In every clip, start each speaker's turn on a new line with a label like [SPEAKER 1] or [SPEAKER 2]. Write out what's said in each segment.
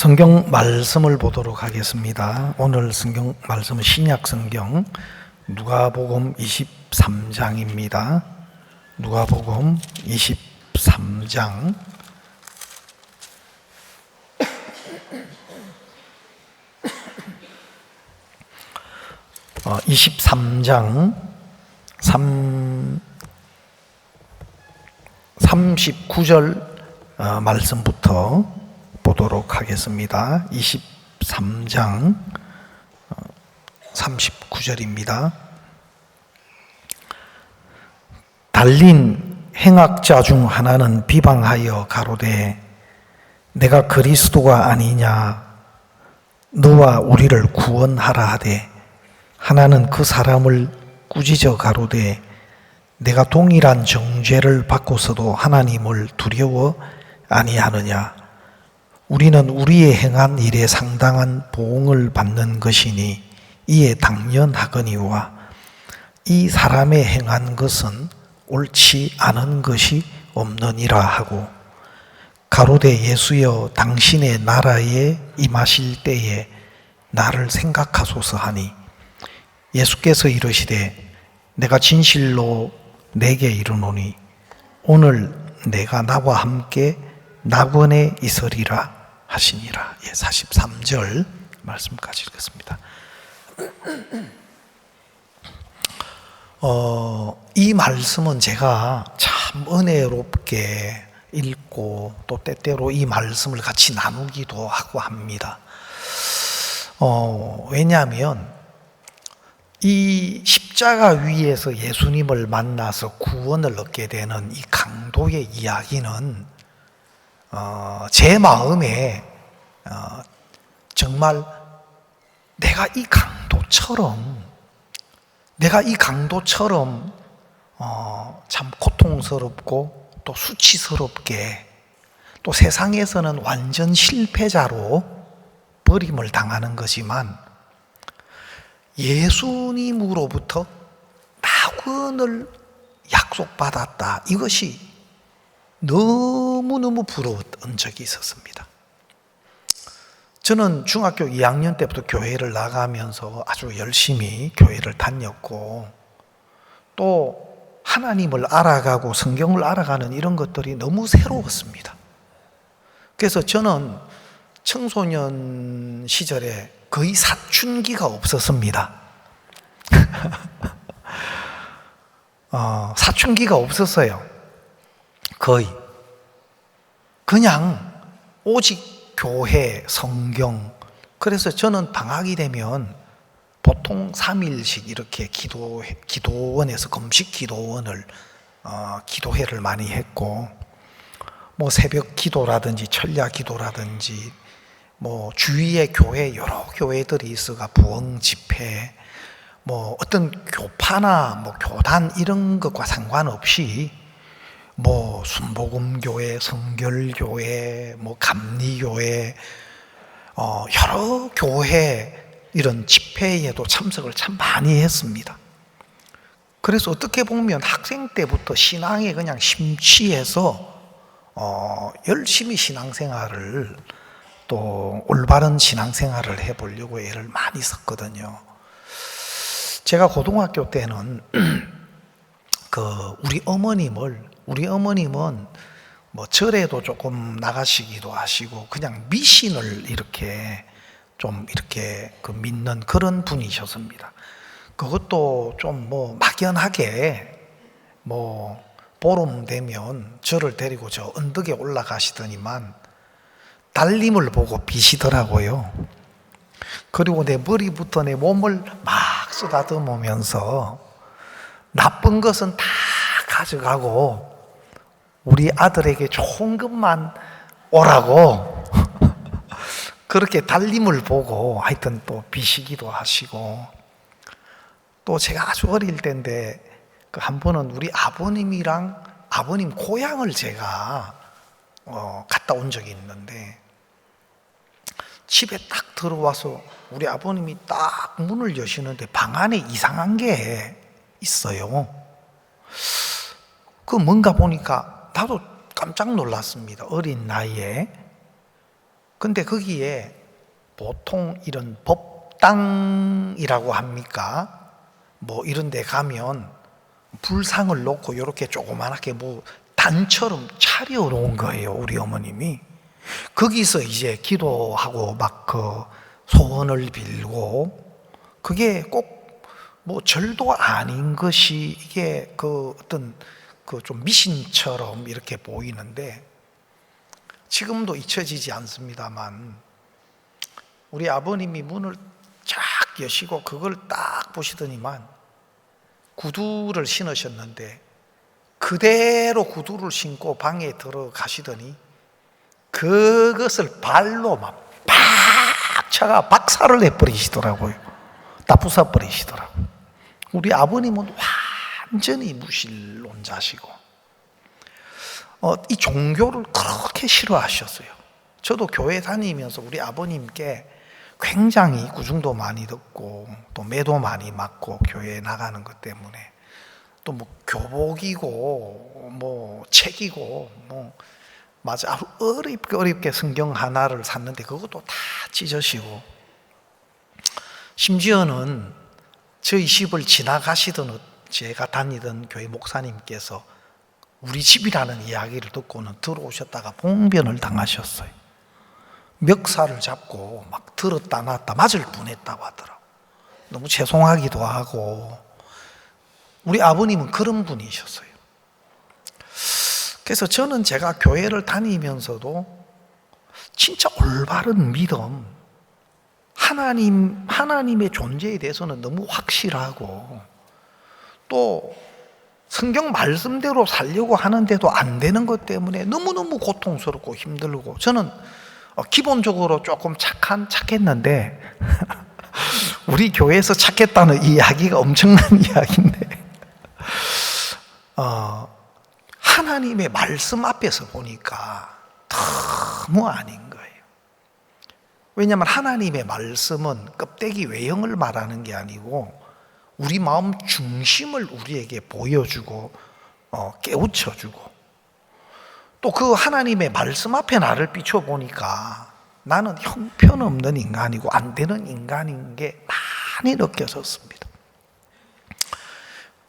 [SPEAKER 1] 성경 말씀을 보도록 하겠습니다. 오늘 성경 말씀은 신약 성경 누가복음 23장입니다. 누가복음 23장 23장 39절 말씀부터 보도록 하겠습니다. 23장 39절입니다. 달린 행악자 중 하나는 비방하여 가로되 내가 그리스도가 아니냐 너와 우리를 구원하라 하되 하나는 그 사람을 꾸짖어 가로되 내가 동일한 정죄를 받고서도 하나님을 두려워 아니하느냐 우리는 우리의 행한 일에 상당한 보응을 받는 것이니 이에 당연하거니와 이 사람의 행한 것은 옳지 않은 것이 없느니라 하고 가로되 예수여 당신의 나라에 임하실 때에 나를 생각하소서 하니 예수께서 이르시되 내가 진실로 내게 이르노니 오늘 내가 나와 함께 낙원에 있으리라 하시니라. 43절 말씀까지 읽겠습니다. 이 말씀은 제가 참 은혜롭게 읽고 또 때때로 이 말씀을 같이 나누기도 하고 합니다. 왜냐하면 이 십자가 위에서 예수님을 만나서 구원을 얻게 되는 이 강도의 이야기는 제 마음에 정말 내가 이 강도처럼 참 고통스럽고 또 수치스럽게 또 세상에서는 완전 실패자로 버림을 당하는 거지만 예수님으로부터 낙원을 약속받았다. 이것이 너무너무 부러웠던 적이 있었습니다. 저는 중학교 2학년 때부터 교회를 나가면서 아주 열심히 교회를 다녔고 또 하나님을 알아가고 성경을 알아가는 이런 것들이 너무 새로웠습니다. 그래서 저는 청소년 시절에 거의 사춘기가 없었습니다. 사춘기가 없었어요. 거의 그냥 오직 교회, 성경. 그래서 저는 방학이 되면 보통 3일씩 이렇게 기도원에서 금식 기도원을 기도회를 많이 했고 뭐 새벽 기도라든지 철야 기도라든지 뭐 주위에 교회 여러 교회들이 있어가 부흥 집회 뭐 어떤 교파나 뭐 교단 이런 것과 상관없이 뭐 순복음교회, 성결교회, 뭐 감리교회, 여러 교회 이런 집회에도 참석을 참 많이 했습니다. 그래서 어떻게 보면 학생 때부터 신앙에 그냥 심취해서 열심히 신앙생활을 또 올바른 신앙생활을 해보려고 애를 많이 썼거든요. 제가 고등학교 때는 우리 어머님은 뭐 절에도 조금 나가시기도 하시고 그냥 미신을 이렇게 믿는 그런 분이셨습니다. 그것도 좀 뭐 막연하게 뭐 보름 되면 저를 데리고 저 언덕에 올라가시더니만 달림을 보고 비시더라고요. 그리고 내 머리부터 내 몸을 막 쓰다듬으면서 나쁜 것은 다 가져가고 우리 아들에게 좋은 것만 오라고 그렇게 달림을 보고 하여튼 또 비시기도 하시고 또 제가 아주 어릴 때인데 한 번은 우리 아버님 고향을 제가 갔다 온 적이 있는데 집에 딱 들어와서 우리 아버님이 딱 문을 여시는데 방 안에 이상한 게 있어요. 그 뭔가 보니까 나도 깜짝 놀랐습니다. 어린 나이에 근데 거기에 보통 이런 법당이라고 합니까? 뭐 이런 데 가면 불상을 놓고 이렇게 조그만하게 뭐 단처럼 차려놓은 거예요, 우리 어머님이. 거기서 이제 기도하고 막 그 소원을 빌고, 그게 꼭 뭐 절도 아닌 것이 이게 그 어떤 그 좀 미신처럼 이렇게 보이는데, 지금도 잊혀지지 않습니다만, 우리 아버님이 문을 쫙 여시고 그걸 딱 보시더니만 구두를 신으셨는데, 그대로 구두를 신고 방에 들어가시더니 그것을 발로 막 팍 차가 박살을 내버리시더라고요. 다 부숴버리시더라고요. 우리 아버님은 완전히 무신론자시고 이 종교를 그렇게 싫어하셨어요. 저도 교회 다니면서 우리 아버님께 굉장히 구중도 많이 듣고 또 매도 많이 맞고, 교회에 나가는 것 때문에 또 뭐 교복이고 뭐 책이고 뭐 맞아, 어렵게 성경 하나를 샀는데 그것도 다 찢으시고, 심지어는 저희 집을 지나가시던 제가 다니던 교회 목사님께서 우리 집이라는 이야기를 듣고는 들어오셨다가 봉변을 당하셨어요. 멱살을 잡고 막 들었다 놨다 맞을 뻔했다고 하더라고요. 너무 죄송하기도 하고. 우리 아버님은 그런 분이셨어요. 그래서 저는 제가 교회를 다니면서도 진짜 올바른 믿음, 하나님의 존재에 대해서는 너무 확실하고, 또 성경 말씀대로 살려고 하는데도 안 되는 것 때문에 너무너무 고통스럽고 힘들고, 저는 기본적으로 조금 착했는데 우리 교회에서 착했다는 이야기가 엄청난 이야기인데, 하나님의 말씀 앞에서 보니까 너무 아닌 거예요. 왜냐하면 하나님의 말씀은 껍데기 외형을 말하는 게 아니고 우리 마음 중심을 우리에게 보여주고 깨우쳐주고, 또 그 하나님의 말씀 앞에 나를 비춰보니까 나는 형편없는 인간이고 안 되는 인간인 게 많이 느껴졌습니다.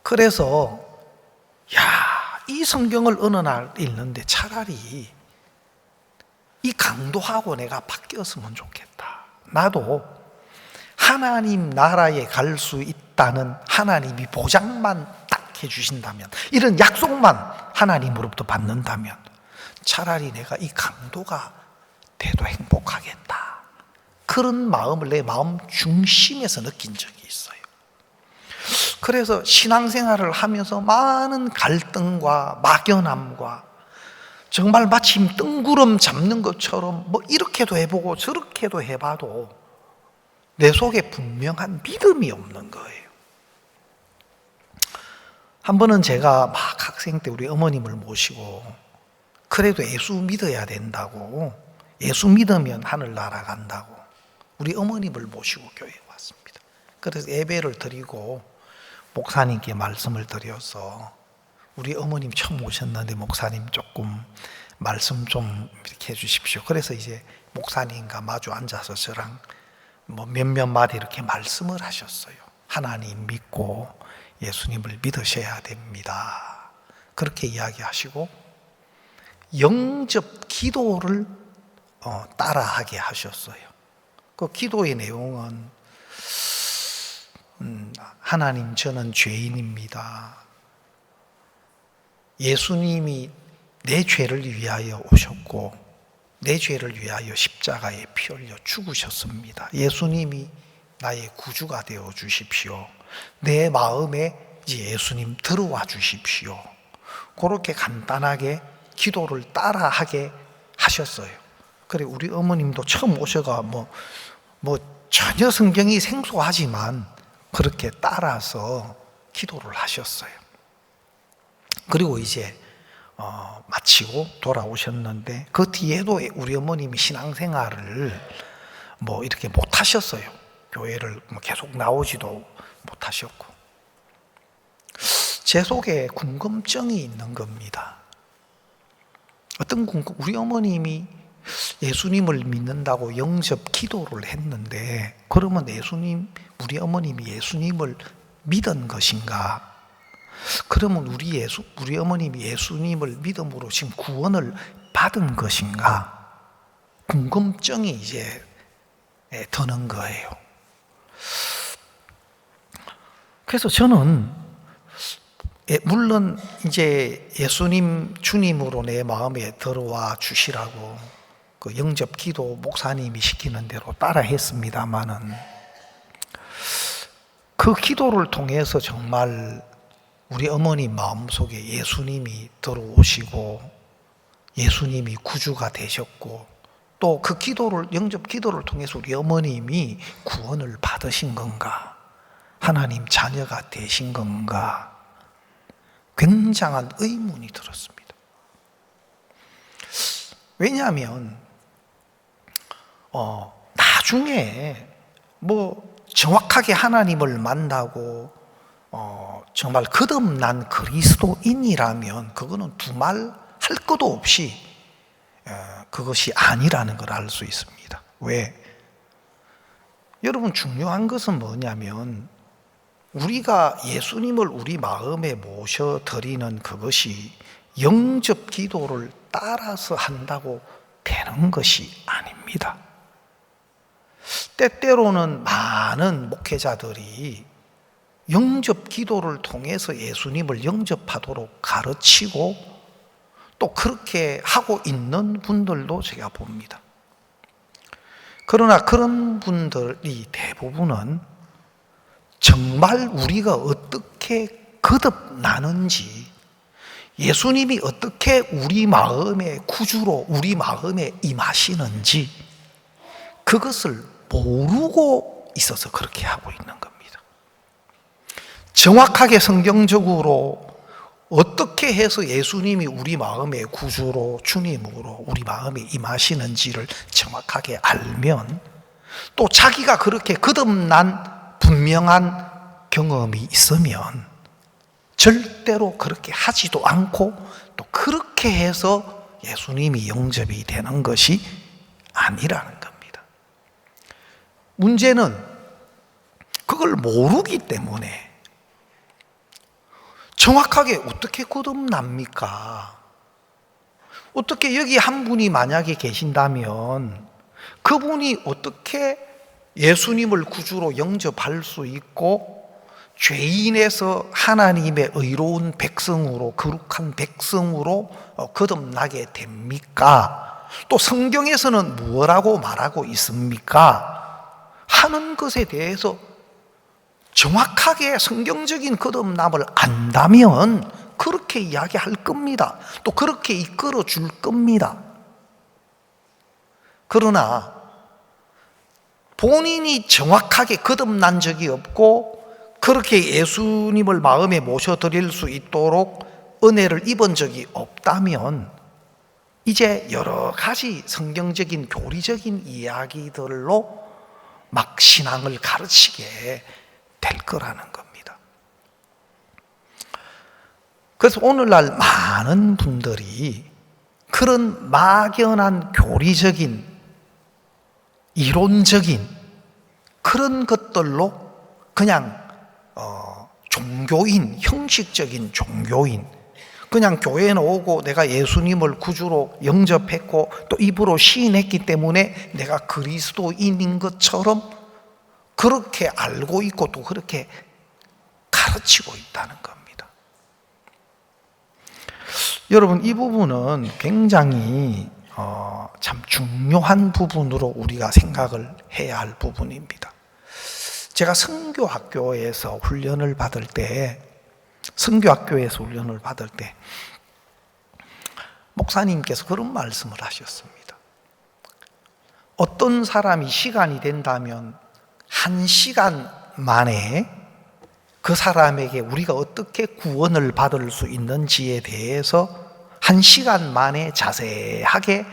[SPEAKER 1] 그래서 이 성경을 어느 날 읽는데 차라리 이 강도하고 내가 바뀌었으면 좋겠다. 나도 하나님 나라에 갈 수 있다는 하나님이 보장만 딱 해주신다면, 이런 약속만 하나님으로부터 받는다면 차라리 내가 이 강도가 돼도 행복하겠다. 그런 마음을 내 마음 중심에서 느낀 적이 있어요. 그래서 신앙생활을 하면서 많은 갈등과 막연함과, 정말 마침 뜬구름 잡는 것처럼 뭐 이렇게도 해보고 저렇게도 해봐도 내 속에 분명한 믿음이 없는 거예요. 한 번은 제가 막 학생 때 우리 어머님을 모시고, 그래도 예수 믿어야 된다고, 예수 믿으면 하늘 날아간다고 우리 어머님을 모시고 교회에 왔습니다. 그래서 예배를 드리고 목사님께 말씀을 드려서, 우리 어머님 처음 오셨는데 목사님 조금 말씀 좀 이렇게 해주십시오. 그래서 이제 목사님과 마주 앉아서 저랑 뭐 몇몇 마디 이렇게 말씀을 하셨어요. 하나님 믿고 예수님을 믿으셔야 됩니다. 그렇게 이야기하시고 영접 기도를 따라하게 하셨어요. 그 기도의 내용은 하나님, 저는 죄인입니다. 예수님이 내 죄를 위하여 오셨고 내 죄를 위하여 십자가에 피 흘려 죽으셨습니다. 예수님이 나의 구주가 되어 주십시오. 내 마음에 이제 예수님 들어와 주십시오. 그렇게 간단하게 기도를 따라하게 하셨어요. 그래, 우리 어머님도 처음 오셔가 뭐 전혀 성경이 생소하지만 그렇게 따라서 기도를 하셨어요. 그리고 이제 마치고 돌아오셨는데, 그 뒤에도 우리 어머님이 신앙생활을 뭐 이렇게 못 하셨어요. 교회를 계속 나오지도 못하셨고. 제 속에 궁금증이 있는 겁니다. 어떤 우리 어머님이 예수님을 믿는다고 영접 기도를 했는데, 그러면 우리 어머님이 예수님을 믿은 것인가? 그러면 우리 어머님이 예수님을 믿음으로 지금 구원을 받은 것인가? 궁금증이 이제 드는 거예요. 그래서 저는 물론 이제 예수님 주님으로 내 마음에 들어와 주시라고 그 영접 기도 목사님이 시키는 대로 따라 했습니다마는, 그 기도를 통해서 정말 우리 어머니 마음속에 예수님이 들어오시고 예수님이 구주가 되셨고, 또 그 영접 기도를 통해서 우리 어머님이 구원을 받으신 건가? 하나님 자녀가 되신 건가? 굉장한 의문이 들었습니다. 왜냐하면 나중에 정확하게 하나님을 만나고 정말 거듭난 그리스도인이라면 그거는 두말 할 것도 없이 그것이 아니라는 걸 알 수 있습니다. 왜? 여러분, 중요한 것은 뭐냐면 우리가 예수님을 우리 마음에 모셔드리는 그것이 영접 기도를 따라서 한다고 되는 것이 아닙니다. 때때로는 많은 목회자들이 영접 기도를 통해서 예수님을 영접하도록 가르치고 또 그렇게 하고 있는 분들도 제가 봅니다. 그러나 그런 분들이 대부분은 정말 우리가 어떻게 거듭나는지, 예수님이 어떻게 우리 마음의 구주로 우리 마음에 임하시는지 그것을 모르고 있어서 그렇게 하고 있는 겁니다. 정확하게 성경적으로 어떻게 해서 예수님이 우리 마음의 구주로 주님으로 우리 마음에 임하시는지를 정확하게 알면, 또 자기가 그렇게 거듭난 분명한 경험이 있으면 절대로 그렇게 하지도 않고 또 그렇게 해서 예수님이 영접이 되는 것이 아니라는 겁니다. 문제는 그걸 모르기 때문에 정확하게 어떻게 거듭납니까? 어떻게 여기 한 분이 만약에 계신다면 그분이 어떻게 예수님을 구주로 영접할 수 있고 죄인에서 하나님의 의로운 백성으로, 거룩한 백성으로 거듭나게 됩니까? 또 성경에서는 뭐라고 말하고 있습니까? 하는 것에 대해서 정확하게 성경적인 거듭남을 안다면 그렇게 이야기할 겁니다. 또 그렇게 이끌어 줄 겁니다. 그러나 본인이 정확하게 거듭난 적이 없고 그렇게 예수님을 마음에 모셔드릴 수 있도록 은혜를 입은 적이 없다면 이제 여러 가지 성경적인 교리적인 이야기들로 막 신앙을 가르치게 될 거라는 겁니다. 그래서 오늘날 많은 분들이 그런 막연한 교리적인 이론적인 그런 것들로 그냥 종교인, 형식적인 종교인, 그냥 교회에 오고 내가 예수님을 구주로 영접했고 또 입으로 시인했기 때문에 내가 그리스도인인 것처럼 그렇게 알고 있고 또 그렇게 가르치고 있다는 겁니다. 여러분, 이 부분은 굉장히 참 중요한 부분으로 우리가 생각을 해야 할 부분입니다. 제가 선교학교에서 훈련을 받을 때 목사님께서 그런 말씀을 하셨습니다. 어떤 사람이 시간이 된다면 1시간 만에 그 사람에게 우리가 어떻게 구원을 받을 수 있는지에 대해서 1시간 만에 자세하게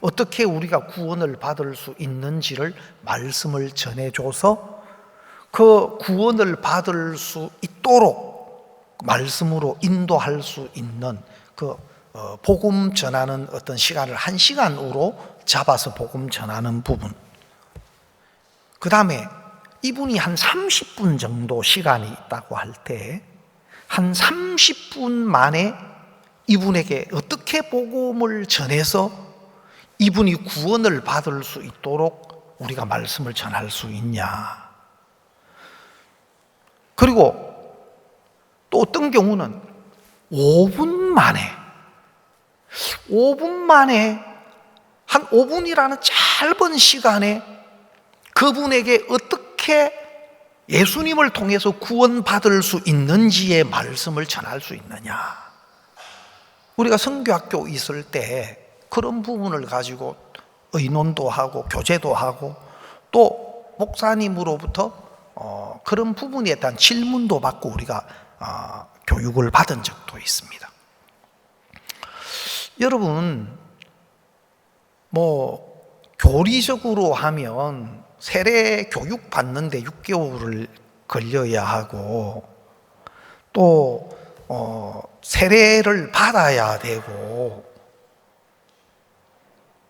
[SPEAKER 1] 어떻게 우리가 구원을 받을 수 있는지를 말씀을 전해줘서 그 구원을 받을 수 있도록 말씀으로 인도할 수 있는 그 복음 전하는 어떤 시간을 1시간으로 잡아서 복음 전하는 부분, 그 다음에 이분이 한 30분 정도 시간이 있다고 할 때 한 30분 만에 이분에게 어떻게 복음을 전해서 이분이 구원을 받을 수 있도록 우리가 말씀을 전할 수 있냐. 그리고 또 어떤 경우는 5분 만에 한 5분이라는 짧은 시간에 그분에게 어떻게 예수님을 통해서 구원받을 수 있는지의 말씀을 전할 수 있느냐. 우리가 선교학교 있을 때 그런 부분을 가지고 의논도 하고 교제도 하고 또 목사님으로부터 그런 부분에 대한 질문도 받고 우리가 교육을 받은 적도 있습니다. 여러분, 교리적으로 하면 세례 교육 받는데 6개월을 걸려야 하고 또 세례를 받아야 되고,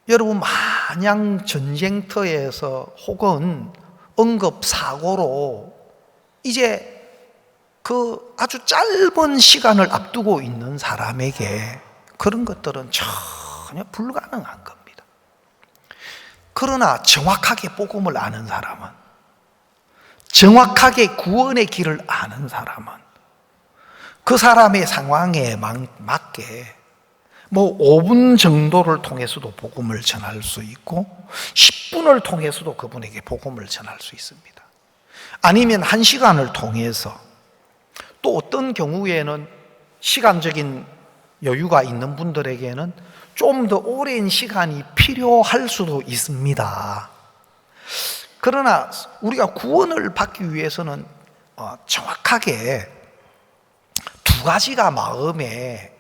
[SPEAKER 1] 여러분 마냥 전쟁터에서 혹은 응급사고로 이제 그 아주 짧은 시간을 앞두고 있는 사람에게 그런 것들은 전혀 불가능한 겁니다. 그러나 정확하게 복음을 아는 사람은, 정확하게 구원의 길을 아는 사람은 그 사람의 상황에 맞게 5분 정도를 통해서도 복음을 전할 수 있고 10분을 통해서도 그분에게 복음을 전할 수 있습니다. 아니면 1시간을 통해서, 또 어떤 경우에는 시간적인 여유가 있는 분들에게는 좀 더 오랜 시간이 필요할 수도 있습니다. 그러나 우리가 구원을 받기 위해서는 정확하게 두 가지가 마음에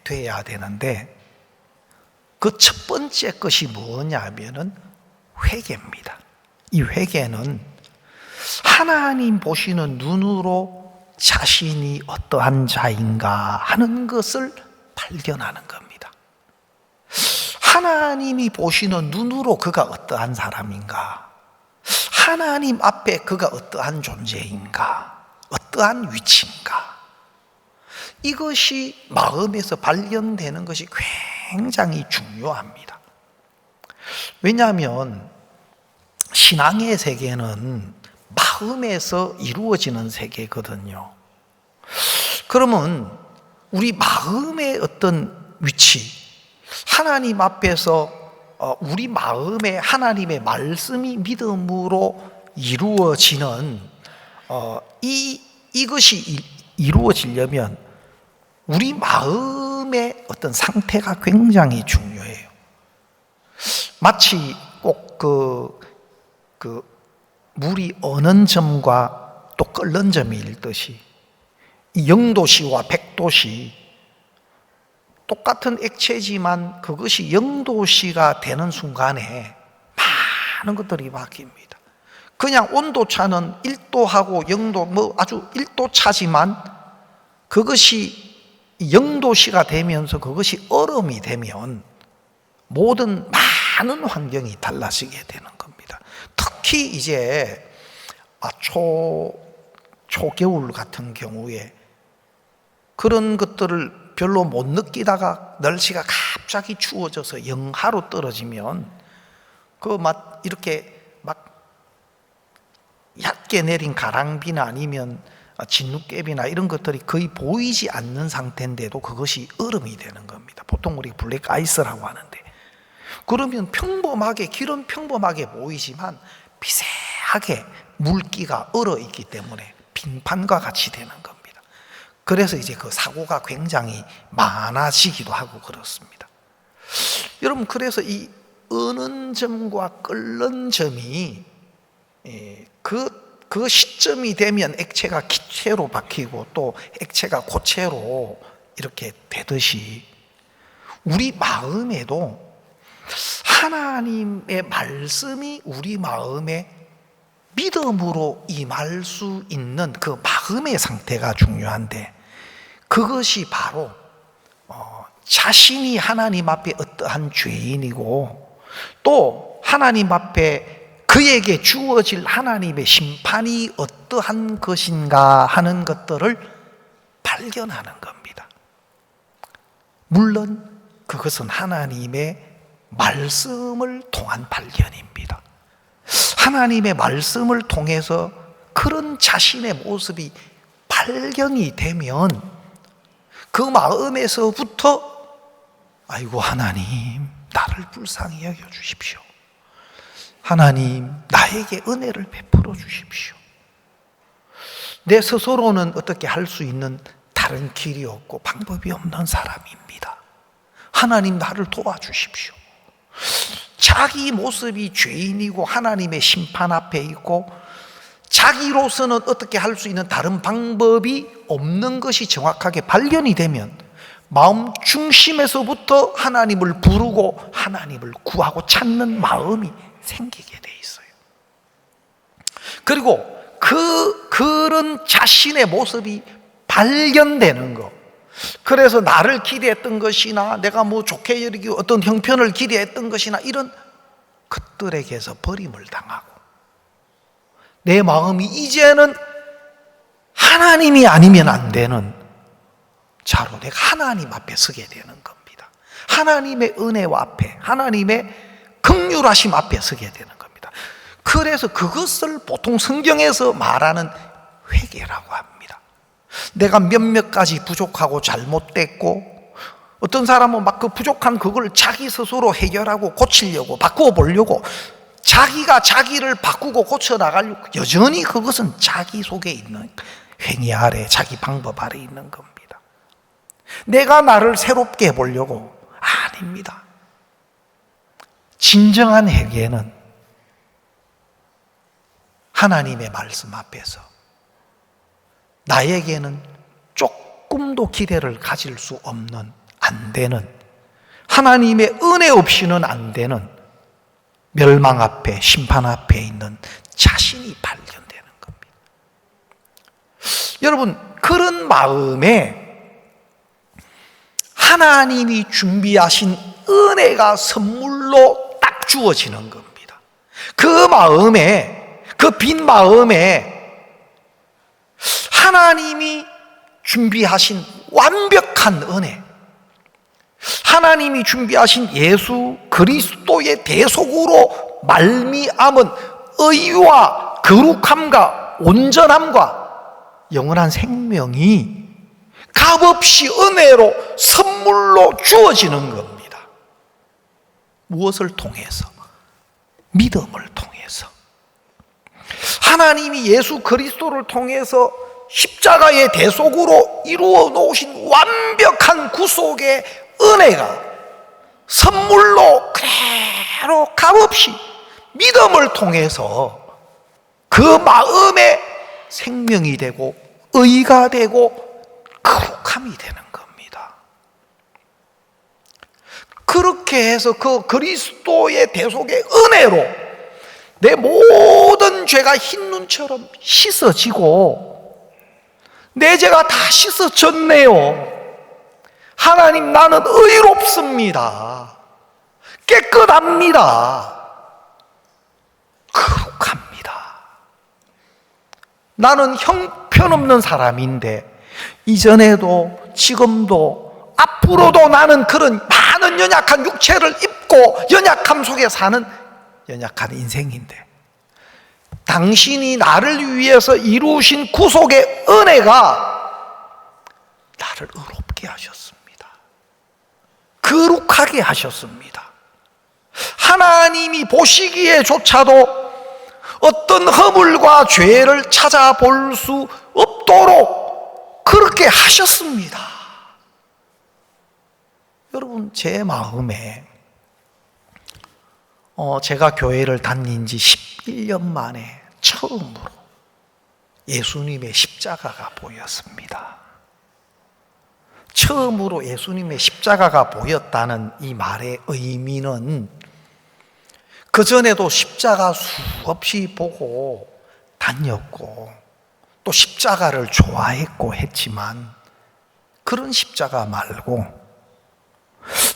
[SPEAKER 1] 돼야 되는데, 그 첫 번째 것이 뭐냐면은 회개입니다. 이 회개는 하나님 보시는 눈으로 자신이 어떠한 자인가 하는 것을 발견하는 겁니다. 하나님이 보시는 눈으로 그가 어떠한 사람인가, 하나님 앞에 그가 어떠한 존재인가, 어떠한 위치인가, 이것이 마음에서 발견되는 것이 굉장히 중요합니다. 왜냐하면 신앙의 세계는 마음에서 이루어지는 세계거든요. 그러면 우리 마음의 어떤 위치, 하나님 앞에서 우리 마음에 하나님의 말씀이 믿음으로 이루어지는 이것이 이루어지려면 우리 마음의 어떤 상태가 굉장히 중요해요. 마치 꼭 물이 어는 점과 또 끓는 점이 있듯이, 이 0도씨와 100도씨 똑같은 액체지만 그것이 0도씨가 되는 순간에 많은 것들이 바뀝니다. 그냥 온도차는 1도하고 0도 아주 1도 차지만 그것이 0도씨가 되면서 그것이 얼음이 되면 모든 많은 환경이 달라지게 되는 겁니다. 특히 이제 초겨울 같은 경우에 그런 것들을 별로 못 느끼다가 날씨가 갑자기 추워져서 영하로 떨어지면 이렇게 얕게 내린 가랑비나 아니면 진눈깨비나 이런 것들이 거의 보이지 않는 상태인데도 그것이 얼음이 되는 겁니다. 보통 우리가 블랙 아이스라고 하는데, 그러면 길은 평범하게 보이지만 미세하게 물기가 얼어 있기 때문에 빙판과 같이 되는 겁니다. 그래서 이제 그 사고가 굉장히 많아지기도 하고 그렇습니다. 여러분, 그래서 이 어는 점과 끓는 점이 그 시점이 되면 액체가 기체로 바뀌고 또 액체가 고체로 이렇게 되듯이 우리 마음에도 하나님의 말씀이 우리 마음에 믿음으로 임할 수 있는 그 마음의 상태가 중요한데, 그것이 바로 자신이 하나님 앞에 어떠한 죄인이고 또 하나님 앞에 그에게 주어질 하나님의 심판이 어떠한 것인가 하는 것들을 발견하는 겁니다. 물론 그것은 하나님의 말씀을 통한 발견입니다. 하나님의 말씀을 통해서 그런 자신의 모습이 발견이 되면 그 마음에서부터 아이고 하나님 나를 불쌍히 여겨 주십시오. 하나님 나에게 은혜를 베풀어 주십시오. 내 스스로는 어떻게 할 수 있는 다른 길이 없고 방법이 없는 사람입니다. 하나님 나를 도와주십시오. 자기 모습이 죄인이고 하나님의 심판 앞에 있고 자기로서는 어떻게 할 수 있는 다른 방법이 없는 것이 정확하게 발견이 되면 마음 중심에서부터 하나님을 부르고 하나님을 구하고 찾는 마음이 생기게 돼 있어요. 그리고 그런 자신의 모습이 발견되는 것, 그래서 나를 기대했던 것이나 내가 뭐 좋게 여기기 어떤 형편을 기대했던 것이나 이런 것들에게서 버림을 당하고 내 마음이 이제는 하나님이 아니면 안 되는 자로 내가 하나님 앞에 서게 되는 겁니다. 하나님의 은혜와 앞에, 하나님의 긍휼하심 앞에 서게 되는 겁니다. 그래서 그것을 보통 성경에서 말하는 회개라고 합니다. 내가 몇몇 가지 부족하고 잘못됐고 어떤 사람은 막 그 부족한 그걸 자기 스스로 해결하고 고치려고 바꾸어 보려고 자기가 자기를 바꾸고 고쳐 나가려고 여전히 그것은 자기 속에 있는 행위 아래 자기 방법 아래 있는 겁니다. 내가 나를 새롭게 해보려고 아닙니다. 진정한 회개는 하나님의 말씀 앞에서 나에게는 조금도 기대를 가질 수 없는 안 되는 하나님의 은혜 없이는 안 되는 멸망 앞에 심판 앞에 있는 자신이 발견되는 겁니다. 여러분 그런 마음에 하나님이 준비하신 은혜가 선물로 딱 주어지는 겁니다. 그 마음에 그 빈 마음에 하나님이 준비하신 완벽한 은혜, 하나님이 준비하신 예수 그리스도의 대속으로 말미암은 의와 거룩함과 온전함과 영원한 생명이 값없이 은혜로 선물로 주어지는 겁니다. 무엇을 통해서? 믿음을 통해서. 하나님이 예수 그리스도를 통해서 십자가의 대속으로 이루어 놓으신 완벽한 구속의 은혜가 선물로 그대로 값없이 믿음을 통해서 그 마음에 생명이 되고 의가 되고 거룩함이 되는 겁니다. 그렇게 해서 그 그리스도의 대속의 은혜로 내 모든 죄가 흰 눈처럼 씻어지고 내 죄가 다 씻어졌네요. 하나님 나는 의롭습니다. 깨끗합니다. 거룩합니다. 나는 형편없는 사람인데 이전에도 지금도 앞으로도 나는 그런 많은 연약한 육체를 입고 연약함 속에 사는 연약한 인생인데 당신이 나를 위해서 이루신 구속의 은혜가 나를 의롭게 하셨습니다. 거룩하게 하셨습니다. 하나님이 보시기에조차도 어떤 허물과 죄를 찾아볼 수 없도록 그렇게 하셨습니다. 여러분 제 마음에 제가 교회를 다닌 지 11년 만에 처음으로 예수님의 십자가가 보였습니다. 처음으로 예수님의 십자가가 보였다는 이 말의 의미는 그전에도 십자가 수없이 보고 다녔고 또 십자가를 좋아했고 했지만 그런 십자가 말고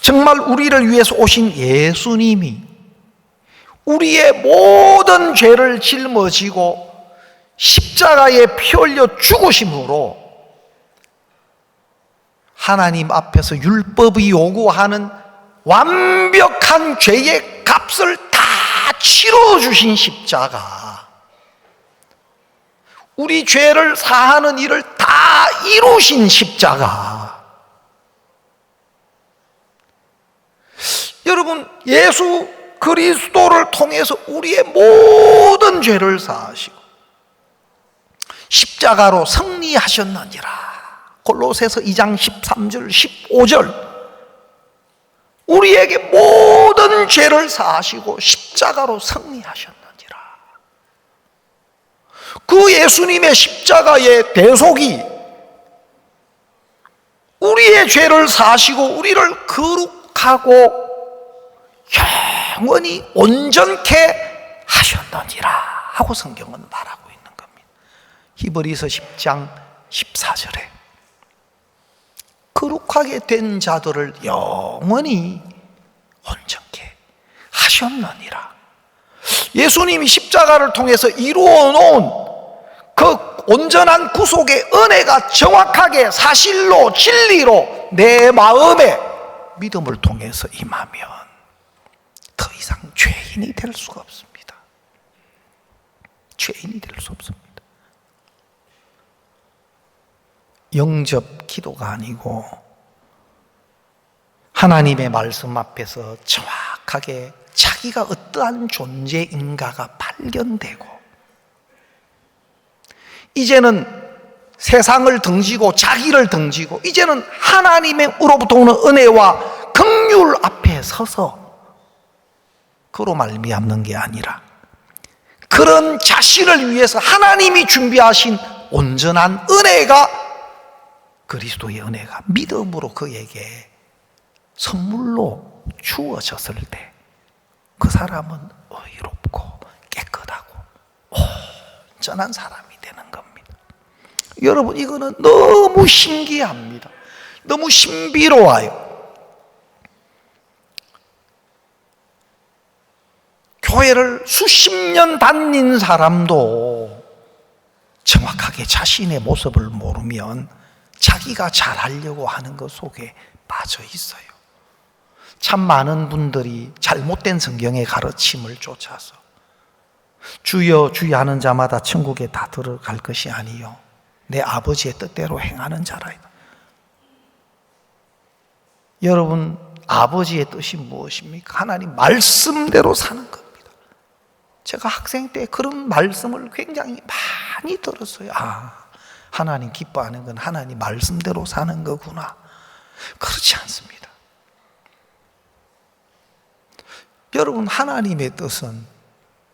[SPEAKER 1] 정말 우리를 위해서 오신 예수님이 우리의 모든 죄를 짊어지고 십자가에 피 흘려 죽으심으로 하나님 앞에서 율법이 요구하는 완벽한 죄의 값을 다 치러주신 십자가, 우리 죄를 사하는 일을 다 이루신 십자가. 여러분, 예수 그리스도를 통해서 우리의 모든 죄를 사하시고 십자가로 승리하셨느니라. 골로새서 2장 13절 15절, 우리에게 모든 죄를 사하시고 십자가로 승리하셨느니라. 그 예수님의 십자가의 대속이 우리의 죄를 사하시고 우리를 거룩하고 영원히 온전케 하셨느니라 하고 성경은 말하고 있는 겁니다. 히브리서 10장 14절에 거룩하게 된 자들을 영원히 온전케 하셨느니라. 예수님이 십자가를 통해서 이루어 놓은 그 온전한 구속의 은혜가 정확하게 사실로 진리로 내 마음에 믿음을 통해서 임하면 더 이상 죄인이 될 수가 없습니다. 죄인이 될 수 없습니다. 영접 기도가 아니고 하나님의 말씀 앞에서 정확하게 자기가 어떠한 존재인가가 발견되고, 이제는 세상을 등지고 자기를 등지고 이제는 하나님으로부터 오는 은혜와 긍휼 앞에 서서 그로 말미암는 게 아니라 그런 자신을 위해서 하나님이 준비하신 온전한 은혜가, 그리스도의 은혜가 믿음으로 그에게 선물로 주어졌을 때 그 사람은 의롭고 깨끗하고 온전한 사람이 되는 겁니다. 여러분, 이거는 너무 신기합니다. 너무 신비로워요. 교회를 수십 년 다닌 사람도 정확하게 자신의 모습을 모르면 자기가 잘하려고 하는 것 속에 빠져 있어요. 참 많은 분들이 잘못된 성경의 가르침을 쫓아서 주여 주여 하는 자마다 천국에 다 들어갈 것이 아니요 내 아버지의 뜻대로 행하는 자라이다. 여러분, 아버지의 뜻이 무엇입니까? 하나님 말씀대로 사는 겁니다. 제가 학생 때 그런 말씀을 굉장히 많이 들었어요. 하나님 기뻐하는 건 하나님 말씀대로 사는 거구나. 그렇지 않습니다. 여러분, 하나님의 뜻은,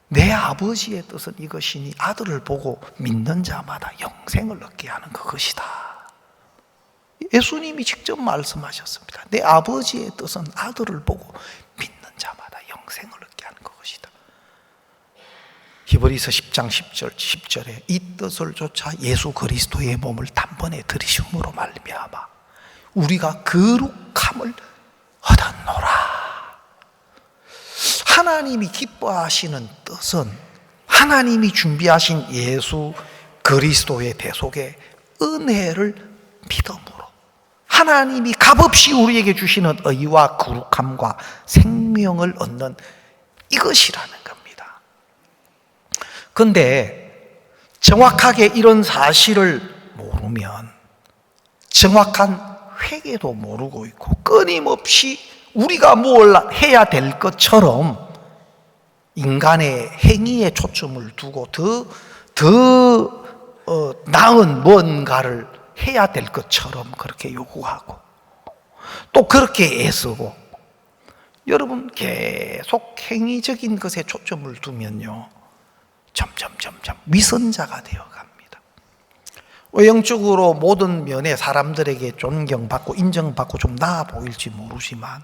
[SPEAKER 1] 내 아버지의 뜻은 이것이니 아들을 보고 믿는 자마다 영생을 얻게 하는 그것이다. 예수님이 직접 말씀하셨습니다. 내 아버지의 뜻은 아들을 보고 믿는 자마다 영생을 얻게 하는 그것이다. 히브리서 10장 10절에 이 뜻을 쫓아 예수 그리스도의 몸을 단번에 들이심으로 말미암아 우리가 거룩함을 얻었노라. 하나님이 기뻐하시는 뜻은 하나님이 준비하신 예수 그리스도의 대속의 은혜를 믿음으로 하나님이 값없이 우리에게 주시는 의와 거룩함과 생명을 얻는 이것이라는 겁니다. 그런데 정확하게 이런 사실을 모르면 정확한 회개도 모르고 있고 끊임없이 우리가 뭘 해야 될 것처럼 인간의 행위에 초점을 두고 더 나은 뭔가를 해야 될 것처럼 그렇게 요구하고 또 그렇게 애쓰고, 여러분, 계속 행위적인 것에 초점을 두면요 점점 위선자가 되어갑니다. 외형적으로 모든 면에 사람들에게 존경받고 인정받고 좀 나아 보일지 모르지만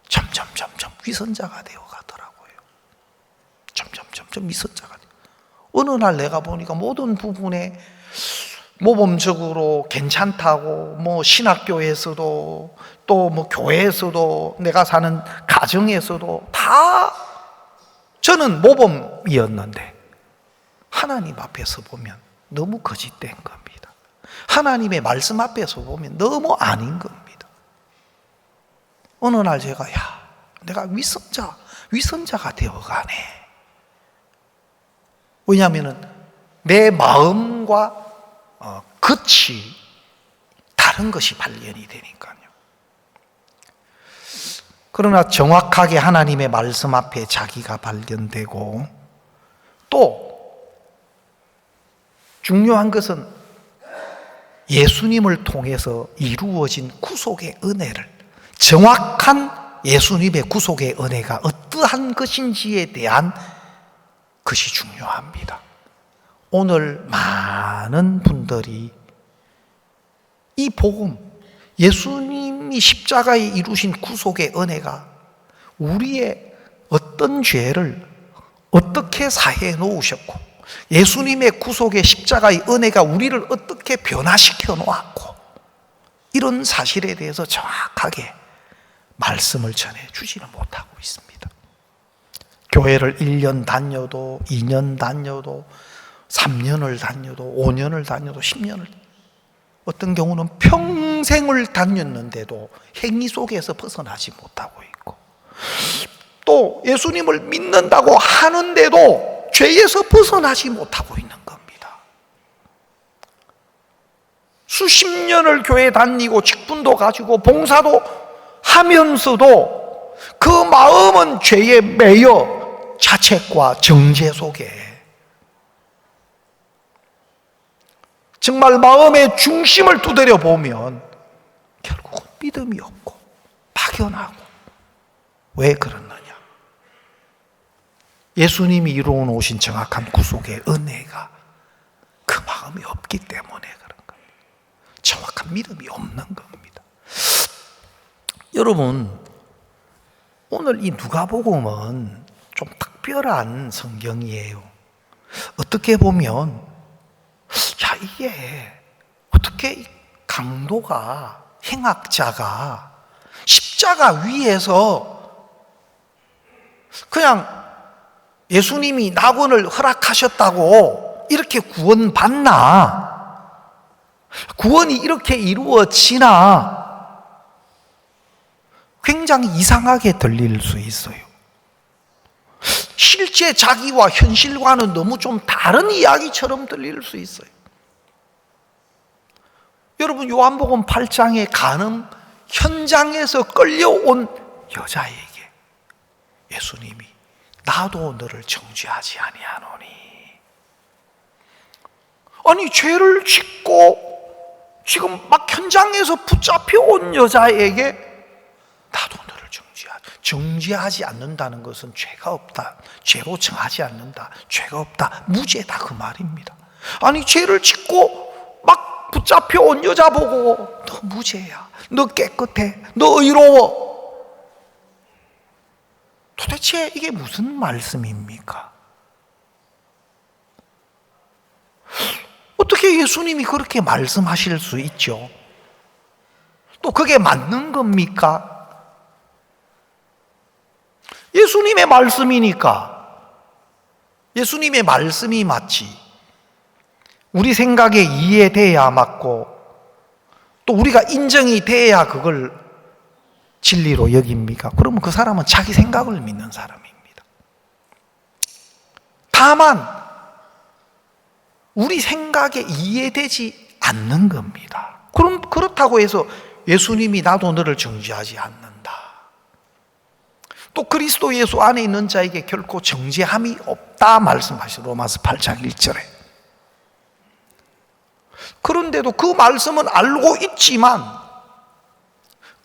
[SPEAKER 1] 점점 위선자가 되어가더라고요. 점점 위선자가 돼요. 어느 날 내가 보니까 모든 부분에 모범적으로 괜찮다고, 신학교에서도 또 교회에서도 내가 사는 가정에서도 다 저는 모범이었는데 하나님 앞에서 보면 너무 거짓된 겁니다. 하나님의 말씀 앞에서 보면 너무 아닌 겁니다. 어느 날 제가 내가 위선자가 되어가네. 왜냐하면 내 마음과 끝이 다른 것이 발견이 되니까요. 그러나 정확하게 하나님의 말씀 앞에 자기가 발견되고, 또 중요한 것은 예수님을 통해서 이루어진 구속의 은혜를, 정확한 예수님의 구속의 은혜가 어떠한 것인지에 대한 것이 중요합니다. 오늘 많은 분들이 이 복음, 예수님이 십자가에 이루신 구속의 은혜가 우리의 어떤 죄를 어떻게 사해 놓으셨고, 예수님의 구속의 십자가의 은혜가 우리를 어떻게 변화시켜 놓았고, 이런 사실에 대해서 정확하게 말씀을 전해주지는 못하고 있습니다. 교회를 1년 다녀도 2년 다녀도 3년을 다녀도 5년을 다녀도 10년을, 어떤 경우는 평생을 다녔는데도 행위 속에서 벗어나지 못하고 있고, 또 예수님을 믿는다고 하는데도 죄에서 벗어나지 못하고 있는 겁니다. 수십 년을 교회 다니고 직분도 가지고 봉사도 하면서도 그 마음은 죄에 매여 자책과 정죄 속에, 정말 마음의 중심을 두드려 보면 결국은 믿음이 없고 막연하고. 왜 그렇느냐? 예수님이 이루어 놓으신 정확한 구속의 은혜가 그 마음이 없기 때문에 그런 겁니다. 정확한 믿음이 없는 겁니다. 여러분, 오늘 이 누가복음은 좀 특별한 성경이에요. 어떻게 보면 이게 어떻게 강도가, 행악자가 십자가 위에서 그냥 예수님이 낙원을 허락하셨다고 이렇게 구원받나? 구원이 이렇게 이루어지나? 굉장히 이상하게 들릴 수 있어요. 실제 자기와 현실과는 너무 좀 다른 이야기처럼 들릴 수 있어요. 여러분, 요한복음 8장의 간음 현장에서 끌려온 여자에게 예수님이 나도 너를 정죄하지 아니하노니, 아니 죄를 짓고 지금 막 현장에서 붙잡혀 온 여자에게 나도 너를 정죄하지 않는다는 것은 죄가 없다, 죄로 정하지 않는다, 죄가 없다, 무죄다, 그 말입니다. 아니 죄를 짓고 막 붙잡혀 온 여자 보고 너 무죄야, 너 깨끗해, 너 의로워. 도대체 이게 무슨 말씀입니까? 어떻게 예수님이 그렇게 말씀하실 수 있죠? 또 그게 맞는 겁니까? 예수님의 말씀이니까 예수님의 말씀이 맞지, 우리 생각에 이해돼야 맞고 또 우리가 인정이 돼야 그걸 진리로 여깁니까? 그러면 그 사람은 자기 생각을 믿는 사람입니다. 다만 우리 생각에 이해되지 않는 겁니다. 그렇다고 해서 예수님이 나도 너를 정죄하지 않는다, 또 그리스도 예수 안에 있는 자에게 결코 정죄함이 없다 말씀하시죠. 로마서 8장 1절에. 그런데도 그 말씀은 알고 있지만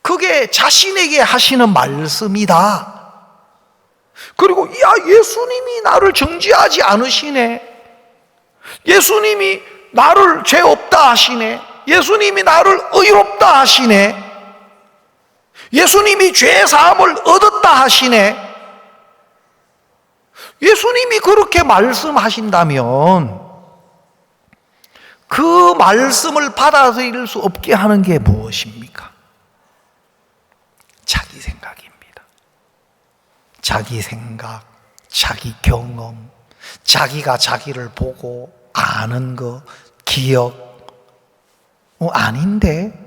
[SPEAKER 1] 그게 자신에게 하시는 말씀이다. 그리고 예수님이 나를 정죄하지 않으시네, 예수님이 나를 죄 없다 하시네, 예수님이 나를 의롭다 하시네, 예수님이 죄 사함을 얻었다 하시네. 예수님이 그렇게 말씀하신다면 그 말씀을 받아들일 수 없게 하는 게 무엇입니까? 자기 생각입니다. 자기 생각, 자기 경험, 자기가 자기를 보고 아는 거, 기억. 아닌데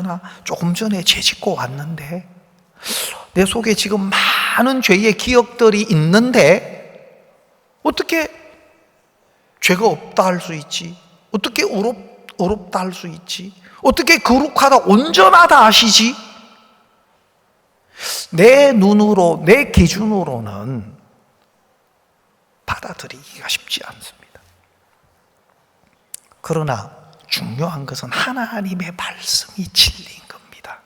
[SPEAKER 1] 나 조금 전에 죄 짓고 왔는데, 내 속에 지금 많은 죄의 기억들이 있는데 어떻게 죄가 없다 할 수 있지? 어떻게 어렵다 할 수 있지? 어떻게 거룩하다, 온전하다 하시지? 내 눈으로, 내 기준으로는 받아들이기가 쉽지 않습니다. 그러나 중요한 것은 하나님의 말씀이 진리인 겁니다.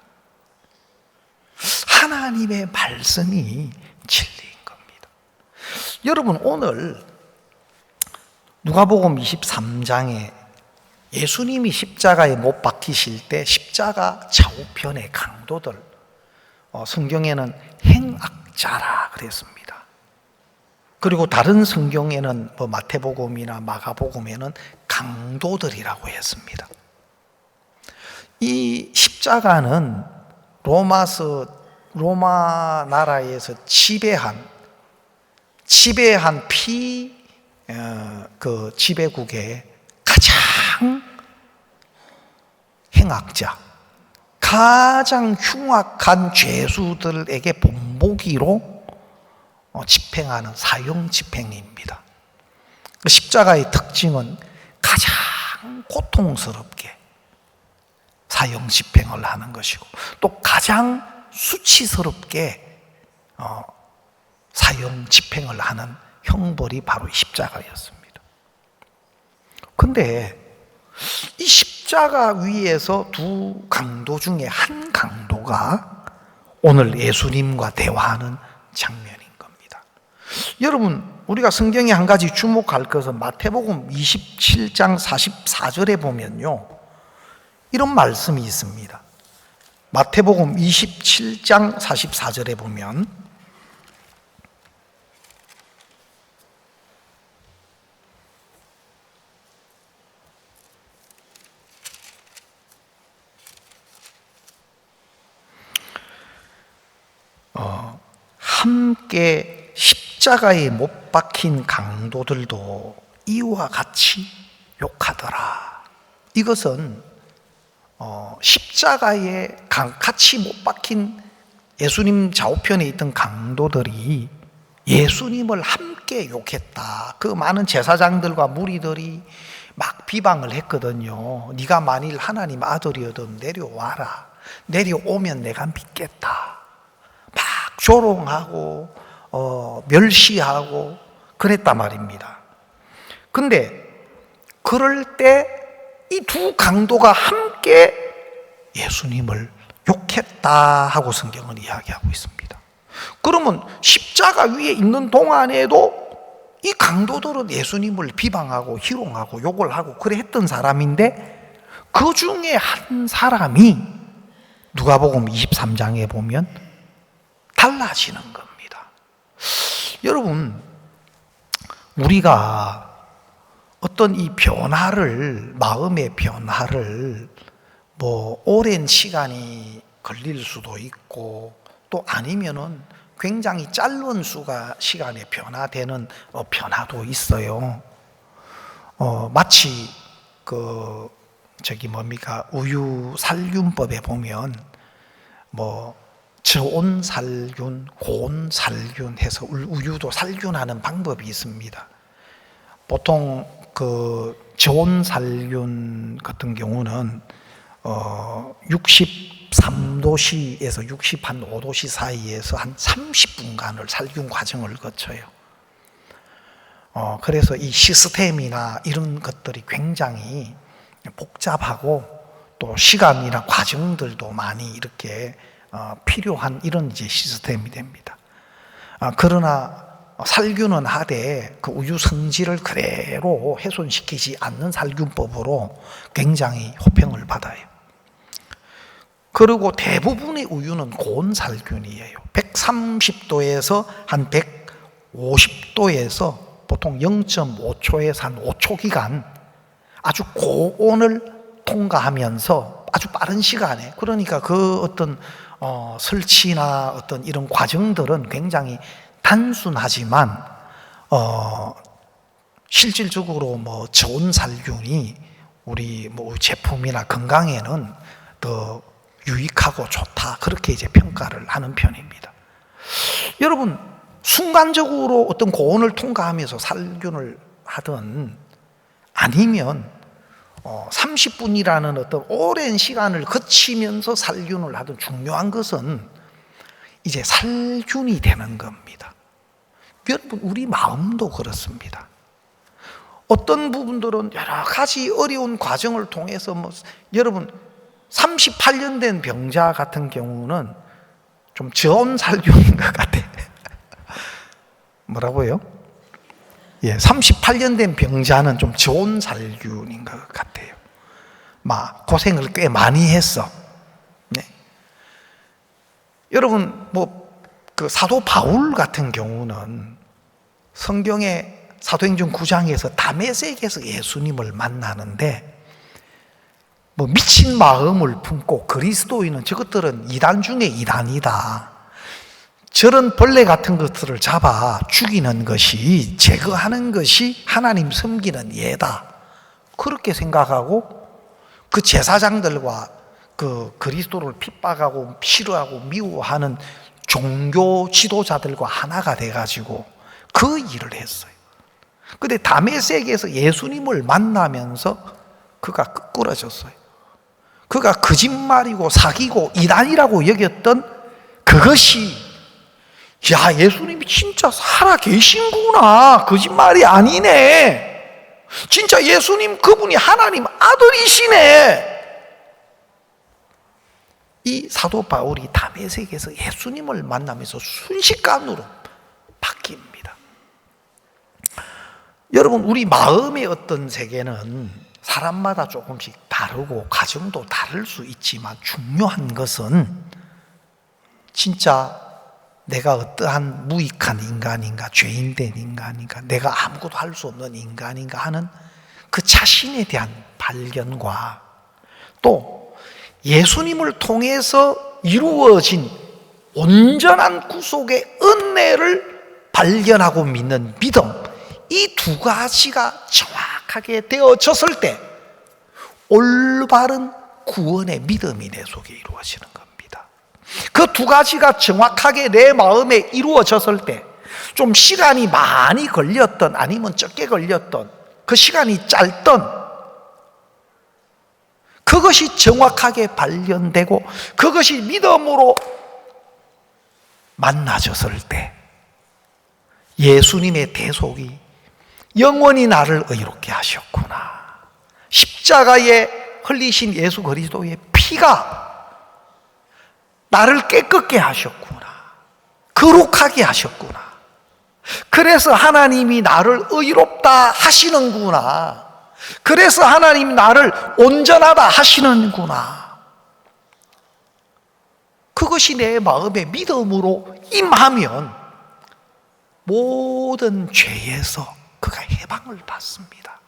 [SPEAKER 1] 하나님의 말씀이 진리인 겁니다. 여러분, 오늘 누가복음 23장에 예수님이 십자가에 못 박히실 때 십자가 좌우편의 강도들, 성경에는 행악자라 그랬습니다. 그리고 다른 성경에는 마태복음이나 마가복음에는 강도들이라고 했습니다. 이 십자가는 로마 나라에서 지배한 그 지배국의 가장 행악자, 가장 흉악한 죄수들에게 본보기로 집행하는 사형 집행입니다. 십자가의 특징은 가장 고통스럽게 사형 집행을 하는 것이고, 또 가장 수치스럽게 사형 집행을 하는 형벌이 바로 십자가였습니다. 근데 이 십자가 위에서 두 강도 중에 한 강도가 오늘 예수님과 대화하는 장면인 겁니다. 여러분, 우리가 성경에 한 가지 주목할 것은 마태복음 27장 44절에 보면요, 이런 말씀이 있습니다. 마태복음 27장 44절에 보면 함께 십자가에 못 박힌 강도들도 이와 같이 욕하더라. 이것은 십자가에 같이 못 박힌 예수님 좌우편에 있던 강도들이 예수님을 함께 욕했다. 그 많은 제사장들과 무리들이 막 비방을 했거든요. 네가 만일 하나님 아들이어도 내려와라. 내려오면 내가 믿겠다. 막 조롱하고 멸시하고 그랬단 말입니다. 근데 그럴 때 이 두 강도가 함께 예수님을 욕했다 하고 성경은 이야기하고 있습니다. 그러면 십자가 위에 있는 동안에도 이 강도들은 예수님을 비방하고 희롱하고 욕을 하고 그래 했던 사람인데, 그 중에 한 사람이 누가복음 23장에 보면 달라지는 겁니다. 여러분, 우리가 어떤 이 변화를, 마음의 변화를 오랜 시간이 걸릴 수도 있고, 또 아니면은 굉장히 짧은 시간에 변화되는 변화도 있어요. 마치 우유 살균법에 보면 저온살균, 고온살균 해서 우유도 살균하는 방법이 있습니다. 보통 저온살균 같은 경우는 63도씨에서 65도씨 사이에서 한 30분간을 살균 과정을 거쳐요. 그래서 이 시스템이나 이런 것들이 굉장히 복잡하고, 또 시간이나 과정들도 많이 이렇게 필요한 이런 이제 시스템이 됩니다. 그러나 살균은 하되 그 우유 성질을 그대로 훼손시키지 않는 살균법으로 굉장히 호평을 받아요. 그리고 대부분의 우유는 고온살균이에요. 130도에서 한 150도에서 보통 0.5초에서 한 5초 기간 아주 고온을 통과하면서 아주 빠른 시간에, 그러니까 그 어떤 설치나 어떤 이런 과정들은 굉장히 단순하지만 실질적으로 뭐 좋은 살균이 우리 뭐 제품이나 건강에는 더 유익하고 좋다, 그렇게 이제 평가를 하는 편입니다. 여러분, 순간적으로 어떤 고온을 통과하면서 살균을 하든 아니면 30분이라는 어떤 오랜 시간을 거치면서 살균을 하든 중요한 것은 이제 살균이 되는 겁니다. 여러분, 우리 마음도 그렇습니다. 어떤 부분들은 여러 가지 어려운 과정을 통해서 여러분 38년 된 병자 같은 경우는 좀 저온 살균인 것 같아요. 뭐라고요? 예, 38년 된 병자는 좀 저온 살균인 것 같아요. 막 고생을 꽤 많이 했어. 네. 여러분, 그 사도 바울 같은 경우는 성경의 사도행전 9장에서 다메섹에서 예수님을 만나는데 미친 마음을 품고 그리스도인은 저것들은 이단 중에 이단이다, 저런 벌레 같은 것들을 잡아 죽이는 것이, 제거하는 것이 하나님 섬기는 예다, 그렇게 생각하고 그 제사장들과 그 그리스도를 핍박하고 싫어하고 미워하는 종교 지도자들과 하나가 돼가지고 그 일을 했어요. 근데 다메섹에서 예수님을 만나면서 그가 끄꾸러졌어요. 그가 거짓말이고 사기고 이단이라고 여겼던 그것이, 야, 예수님이 진짜 살아 계신구나, 거짓말이 아니네, 진짜 예수님 그분이 하나님 아들이시네. 이 사도 바울이 다메섹에서 예수님을 만나면서 순식간으로 바뀝니다. 여러분, 우리 마음의 어떤 세계는 사람마다 조금씩 다르고 과정도 다를 수 있지만 중요한 것은 진짜 내가 어떠한 무익한 인간인가, 죄인된 인간인가, 내가 아무것도 할 수 없는 인간인가 하는 그 자신에 대한 발견과 또 예수님을 통해서 이루어진 온전한 구속의 은혜를 발견하고 믿는 믿음, 이 두 가지가 정확하게 되어졌을 때 올바른 구원의 믿음이 내 속에 이루어지는 겁니다. 그 두 가지가 정확하게 내 마음에 이루어졌을 때 좀 시간이 많이 걸렸던 아니면 적게 걸렸던, 그 시간이 짧던, 그것이 정확하게 발견되고 그것이 믿음으로 만나졌을 때 예수님의 대속이 영원히 나를 의롭게 하셨구나, 십자가에 흘리신 예수 그리스도의 피가 나를 깨끗게 하셨구나, 거룩하게 하셨구나, 그래서 하나님이 나를 의롭다 하시는구나, 그래서 하나님이 나를 온전하다 하시는구나, 그것이 내 마음의 믿음으로 임하면 모든 죄에서 그가 해방을 받습니다.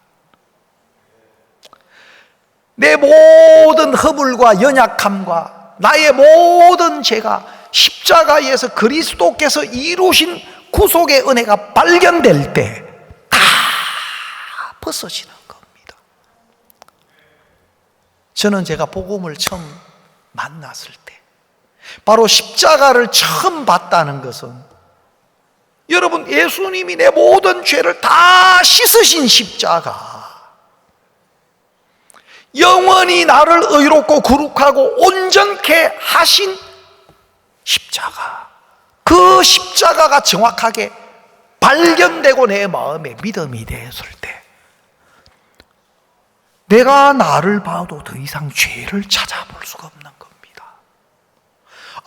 [SPEAKER 1] 내 모든 허물과 연약함과 나의 모든 죄가 십자가에서 그리스도께서 이루신 구속의 은혜가 발견될 때 다 벗어지는 겁니다. 저는 제가 복음을 처음 만났을 때 바로 십자가를 처음 봤다는 것은, 여러분, 예수님이 내 모든 죄를 다 씻으신 십자가, 영원히 나를 의롭고 거룩하고 온전케 하신 십자가, 그 십자가가 정확하게 발견되고 내 마음에 믿음이 되었을 때 내가 나를 봐도 더 이상 죄를 찾아볼 수가 없는 겁니다.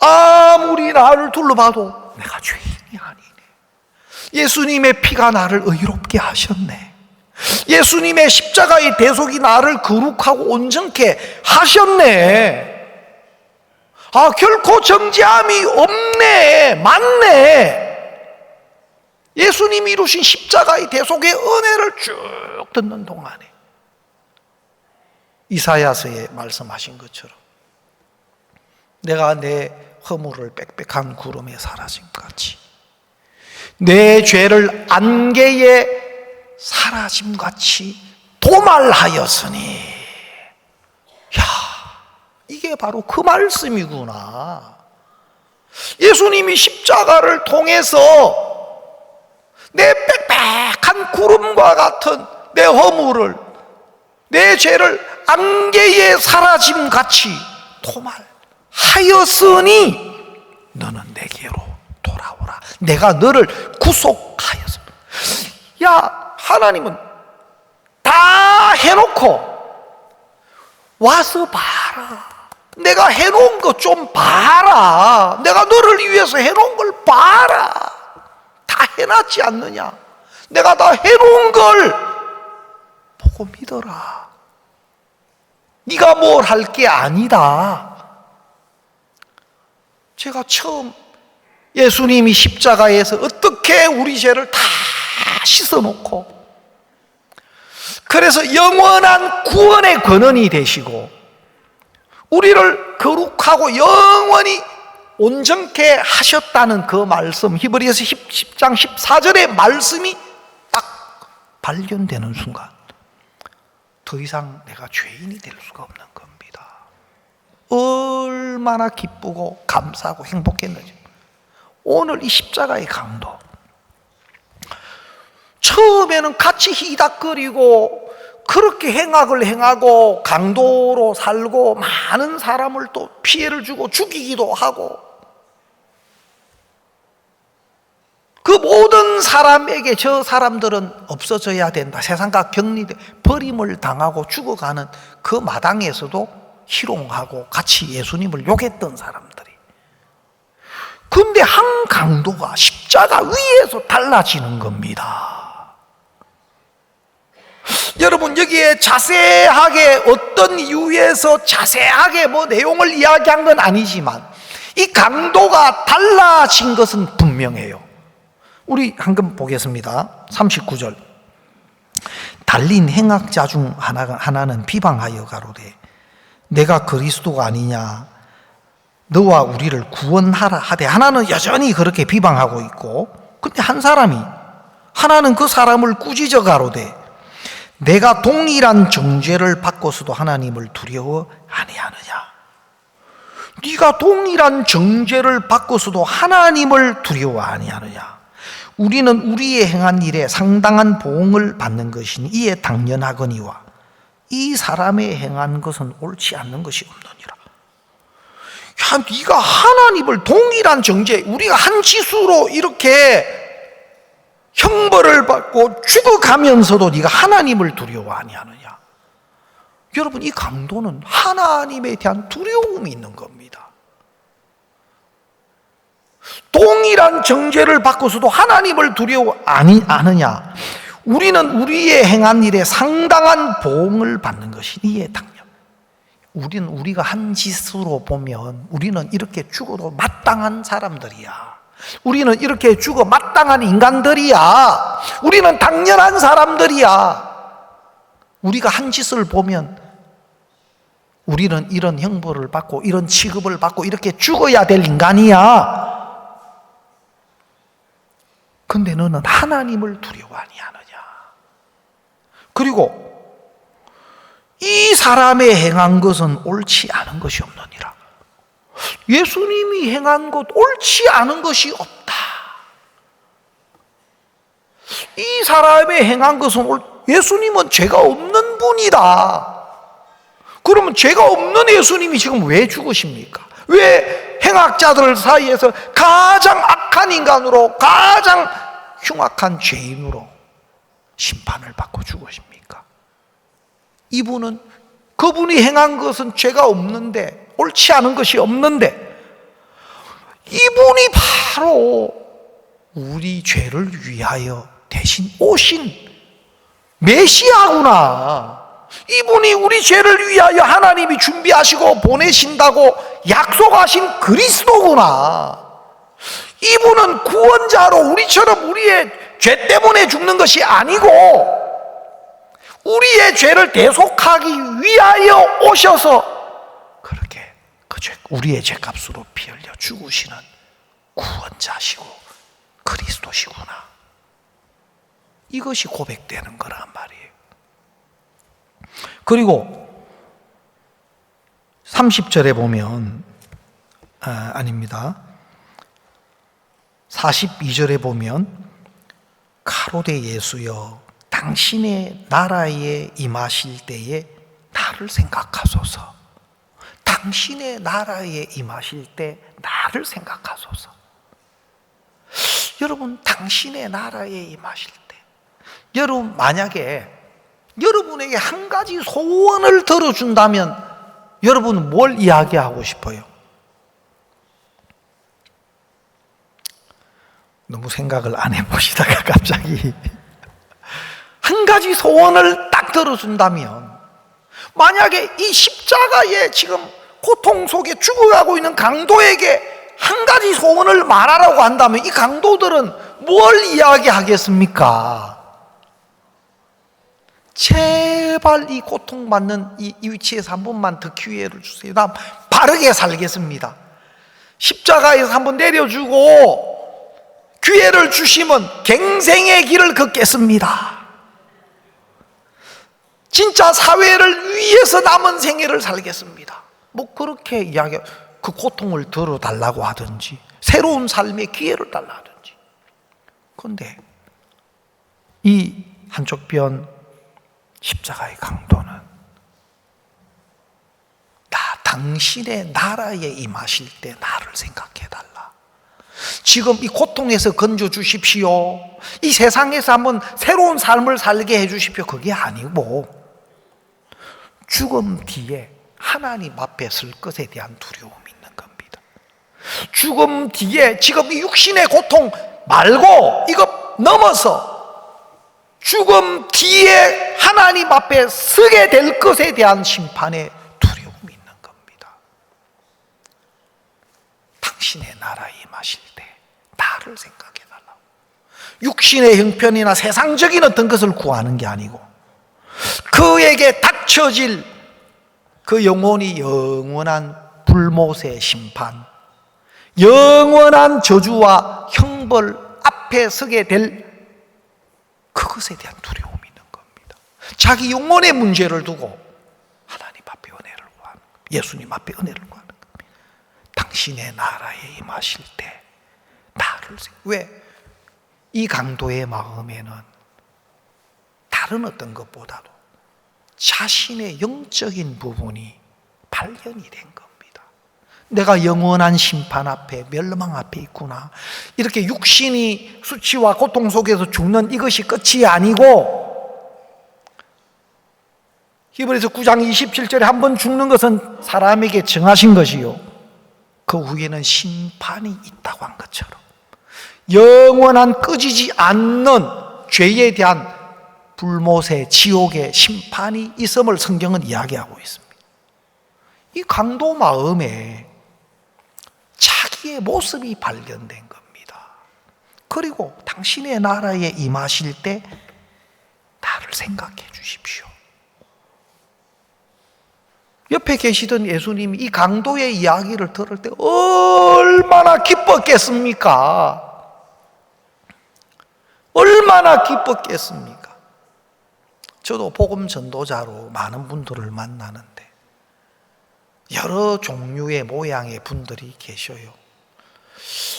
[SPEAKER 1] 아무리 나를 둘러봐도 내가 죄인이 아니네, 예수님의 피가 나를 의롭게 하셨네, 예수님의 십자가의 대속이 나를 거룩하고 온전케 하셨네, 아, 결코 정죄함이 없네, 맞네. 예수님이 이루신 십자가의 대속의 은혜를 쭉 듣는 동안에 이사야서에 말씀하신 것처럼 내가 내 허물을 빽빽한 구름에 사라짐같이 내 죄를 안개에 사라짐같이 도말하였으니. 야, 이게 바로 그 말씀이구나. 예수님이 십자가를 통해서 내 빽빽한 구름과 같은 내 허물을, 내 죄를 안개에 사라짐같이 도말하였으니 너는 내게로 돌아오라. 내가 너를 구속하였어. 야, 하나님은 다 해놓고 와서 봐라. 내가 해놓은 거 좀 봐라. 내가 너를 위해서 해놓은 걸 봐라. 다 해놨지 않느냐? 내가 다 해놓은 걸 보고 믿어라. 네가 뭘 할 게 아니다. 제가 처음 예수님이 십자가에서 어떻게 우리 죄를 다 씻어놓고, 그래서 영원한 구원의 권원이 되시고 우리를 거룩하고 영원히 온전케 하셨다는 그 말씀, 히브리서 10장 14절의 말씀이 딱 발견되는 순간 더 이상 내가 죄인이 될 수가 없는 겁니다. 얼마나 기쁘고 감사하고 행복했는지. 오늘 이 십자가의 강도, 처음에는 같이 희닥거리고 그렇게 행악을 행하고 강도로 살고 많은 사람을 또 피해를 주고 죽이기도 하고, 그 모든 사람에게 저 사람들은 없어져야 된다, 세상과 격리돼 버림을 당하고 죽어가는 그 마당에서도 희롱하고 같이 예수님을 욕했던 사람들이, 근데 한 강도가 십자가 위에서 달라지는 겁니다. 여러분, 여기에 자세하게 어떤 이유에서 자세하게 뭐 내용을 이야기한 건 아니지만 이 강도가 달라진 것은 분명해요. 우리 한번 보겠습니다. 39절. 달린 행악자 중 하나는 비방하여 가로되 내가 그리스도가 아니냐, 너와 우리를 구원하라 하되, 하나는 여전히 그렇게 비방하고 있고, 근데 한 사람이, 하나는 그 사람을 꾸짖어 가로되 내가 동일한 정죄를 받고서도 하나님을 두려워 아니하느냐. 네가 동일한 정죄를 받고서도 하나님을 두려워 아니하느냐. 우리는 우리의 행한 일에 상당한 보응을 받는 것이니 이에 당연하거니와 이 사람의 행한 것은 옳지 않는 것이 없느니라. 야, 네가 하나님을 동일한 정죄, 우리가 한 짓으로 이렇게 형벌을 받고 죽어가면서도 네가 하나님을 두려워 아니하느냐. 여러분, 이 강도는 하나님에 대한 두려움이 있는 겁니다. 동일한 정죄를 받고서도 하나님을 두려워 아니하느냐. 우리는 우리의 행한 일에 상당한 보응을 받는 것이 이에 당연. 우리는 우리가 한 짓으로 보면 우리는 이렇게 죽어도 마땅한 사람들이야. 우리는 이렇게 죽어 마땅한 인간들이야. 우리는 당연한 사람들이야. 우리가 한 짓을 보면 우리는 이런 형벌을 받고 이런 취급을 받고 이렇게 죽어야 될 인간이야. 근데 너는 하나님을 두려워 아니하느냐. 그리고 이 사람의 행한 것은 옳지 않은 것이 없느니라. 예수님이 행한 것 옳지 않은 것이 없다. 이 사람의 행한 것은 예수님은 죄가 없는 분이다. 그러면 죄가 없는 예수님이 지금 왜 죽으십니까? 왜 행악자들 사이에서 가장 악한 인간으로, 가장 흉악한 죄인으로 심판을 받고 죽으십니까? 이분은, 그분이 행한 것은 죄가 없는데, 옳지 않은 것이 없는데, 이분이 바로 우리 죄를 위하여 대신 오신 메시아구나. 이분이 우리 죄를 위하여 하나님이 준비하시고 보내신다고 약속하신 그리스도구나. 이분은 구원자로 우리처럼 우리의 죄 때문에 죽는 것이 아니고 우리의 죄를 대속하기 위하여 오셔서 그렇게 그 죄, 우리의 죄값으로 피 흘려 죽으시는 구원자시고 그리스도시구나. 이것이 고백되는 거란 말이에요. 그리고 30절에 보면 아닙니다. 42절에 보면 가로되 예수여 당신의 나라에 임하실 때에 나를 생각하소서. 당신의 나라에 임하실 때 나를 생각하소서. 여러분, 당신의 나라에 임하실 때, 여러분 만약에 여러분에게 한 가지 소원을 들어준다면 여러분은 뭘 이야기하고 싶어요? 너무 생각을 안 해보시다가 갑자기 한 가지 소원을 딱 들어준다면, 만약에 이 십자가에 지금 고통 속에 죽어가고 있는 강도에게 한 가지 소원을 말하라고 한다면 이 강도들은 뭘 이야기하겠습니까? 제발 이 고통받는 이 위치에서 한 번만 더 기회를 주세요. 나 바르게 살겠습니다. 십자가에서 한번 내려주고 기회를 주시면 갱생의 길을 걷겠습니다. 진짜 사회를 위해서 남은 생애를 살겠습니다. 뭐 그렇게 이야기, 그 고통을 덜어달라고 하든지 새로운 삶의 기회를 달라 하든지. 그런데 이 한쪽 변 십자가의 강도는 당신의 나라에 임하실 때 나를 생각해달라. 지금 이 고통에서 건져 주십시오. 이 세상에서 한번 새로운 삶을 살게 해 주십시오. 그게 아니고 죽음 뒤에 하나님 앞에 설 것에 대한 두려움이 있는 겁니다. 죽음 뒤에 지금 이 육신의 고통 말고 이거 넘어서 죽음 뒤에 하나님 앞에 서게 될 것에 대한 심판의 두려움이 있는 겁니다. 당신의 나라에 임하실 때 나를 생각해달라고. 육신의 형편이나 세상적인 어떤 것을 구하는 게 아니고 그에게 닥쳐질 그 영혼이 영원한 불못의 심판, 영원한 저주와 형벌 앞에 서게 될 그것에 대한 두려움이 있는 겁니다. 자기 영혼의 문제를 두고 하나님 앞에 은혜를 구하는 겁니다. 예수님 앞에 은혜를 구하는 겁니다. 당신의 나라에 임하실 때 나를 왜? 이 강도의 마음에는 다른 어떤 것보다도 자신의 영적인 부분이 발견이 된 겁니다. 내가 영원한 심판 앞에, 멸망 앞에 있구나. 이렇게 육신이 수치와 고통 속에서 죽는 이것이 끝이 아니고, 히브리서 9장 27절에 한 번 죽는 것은 사람에게 정하신 것이요, 그 후에는 심판이 있다고 한 것처럼 영원한 꺼지지 않는 죄에 대한 불못의 지옥의 심판이 있음을 성경은 이야기하고 있습니다. 이 강도 마음에 자기의 모습이 발견된 겁니다. 그리고 당신의 나라에 임하실 때 나를 생각해 주십시오. 옆에 계시던 예수님이 이 강도의 이야기를 들을 때 얼마나 기뻤겠습니까? 얼마나 기뻤겠습니까? 저도 복음 전도자로 많은 분들을 만나는데 여러 종류의 모양의 분들이 계셔요.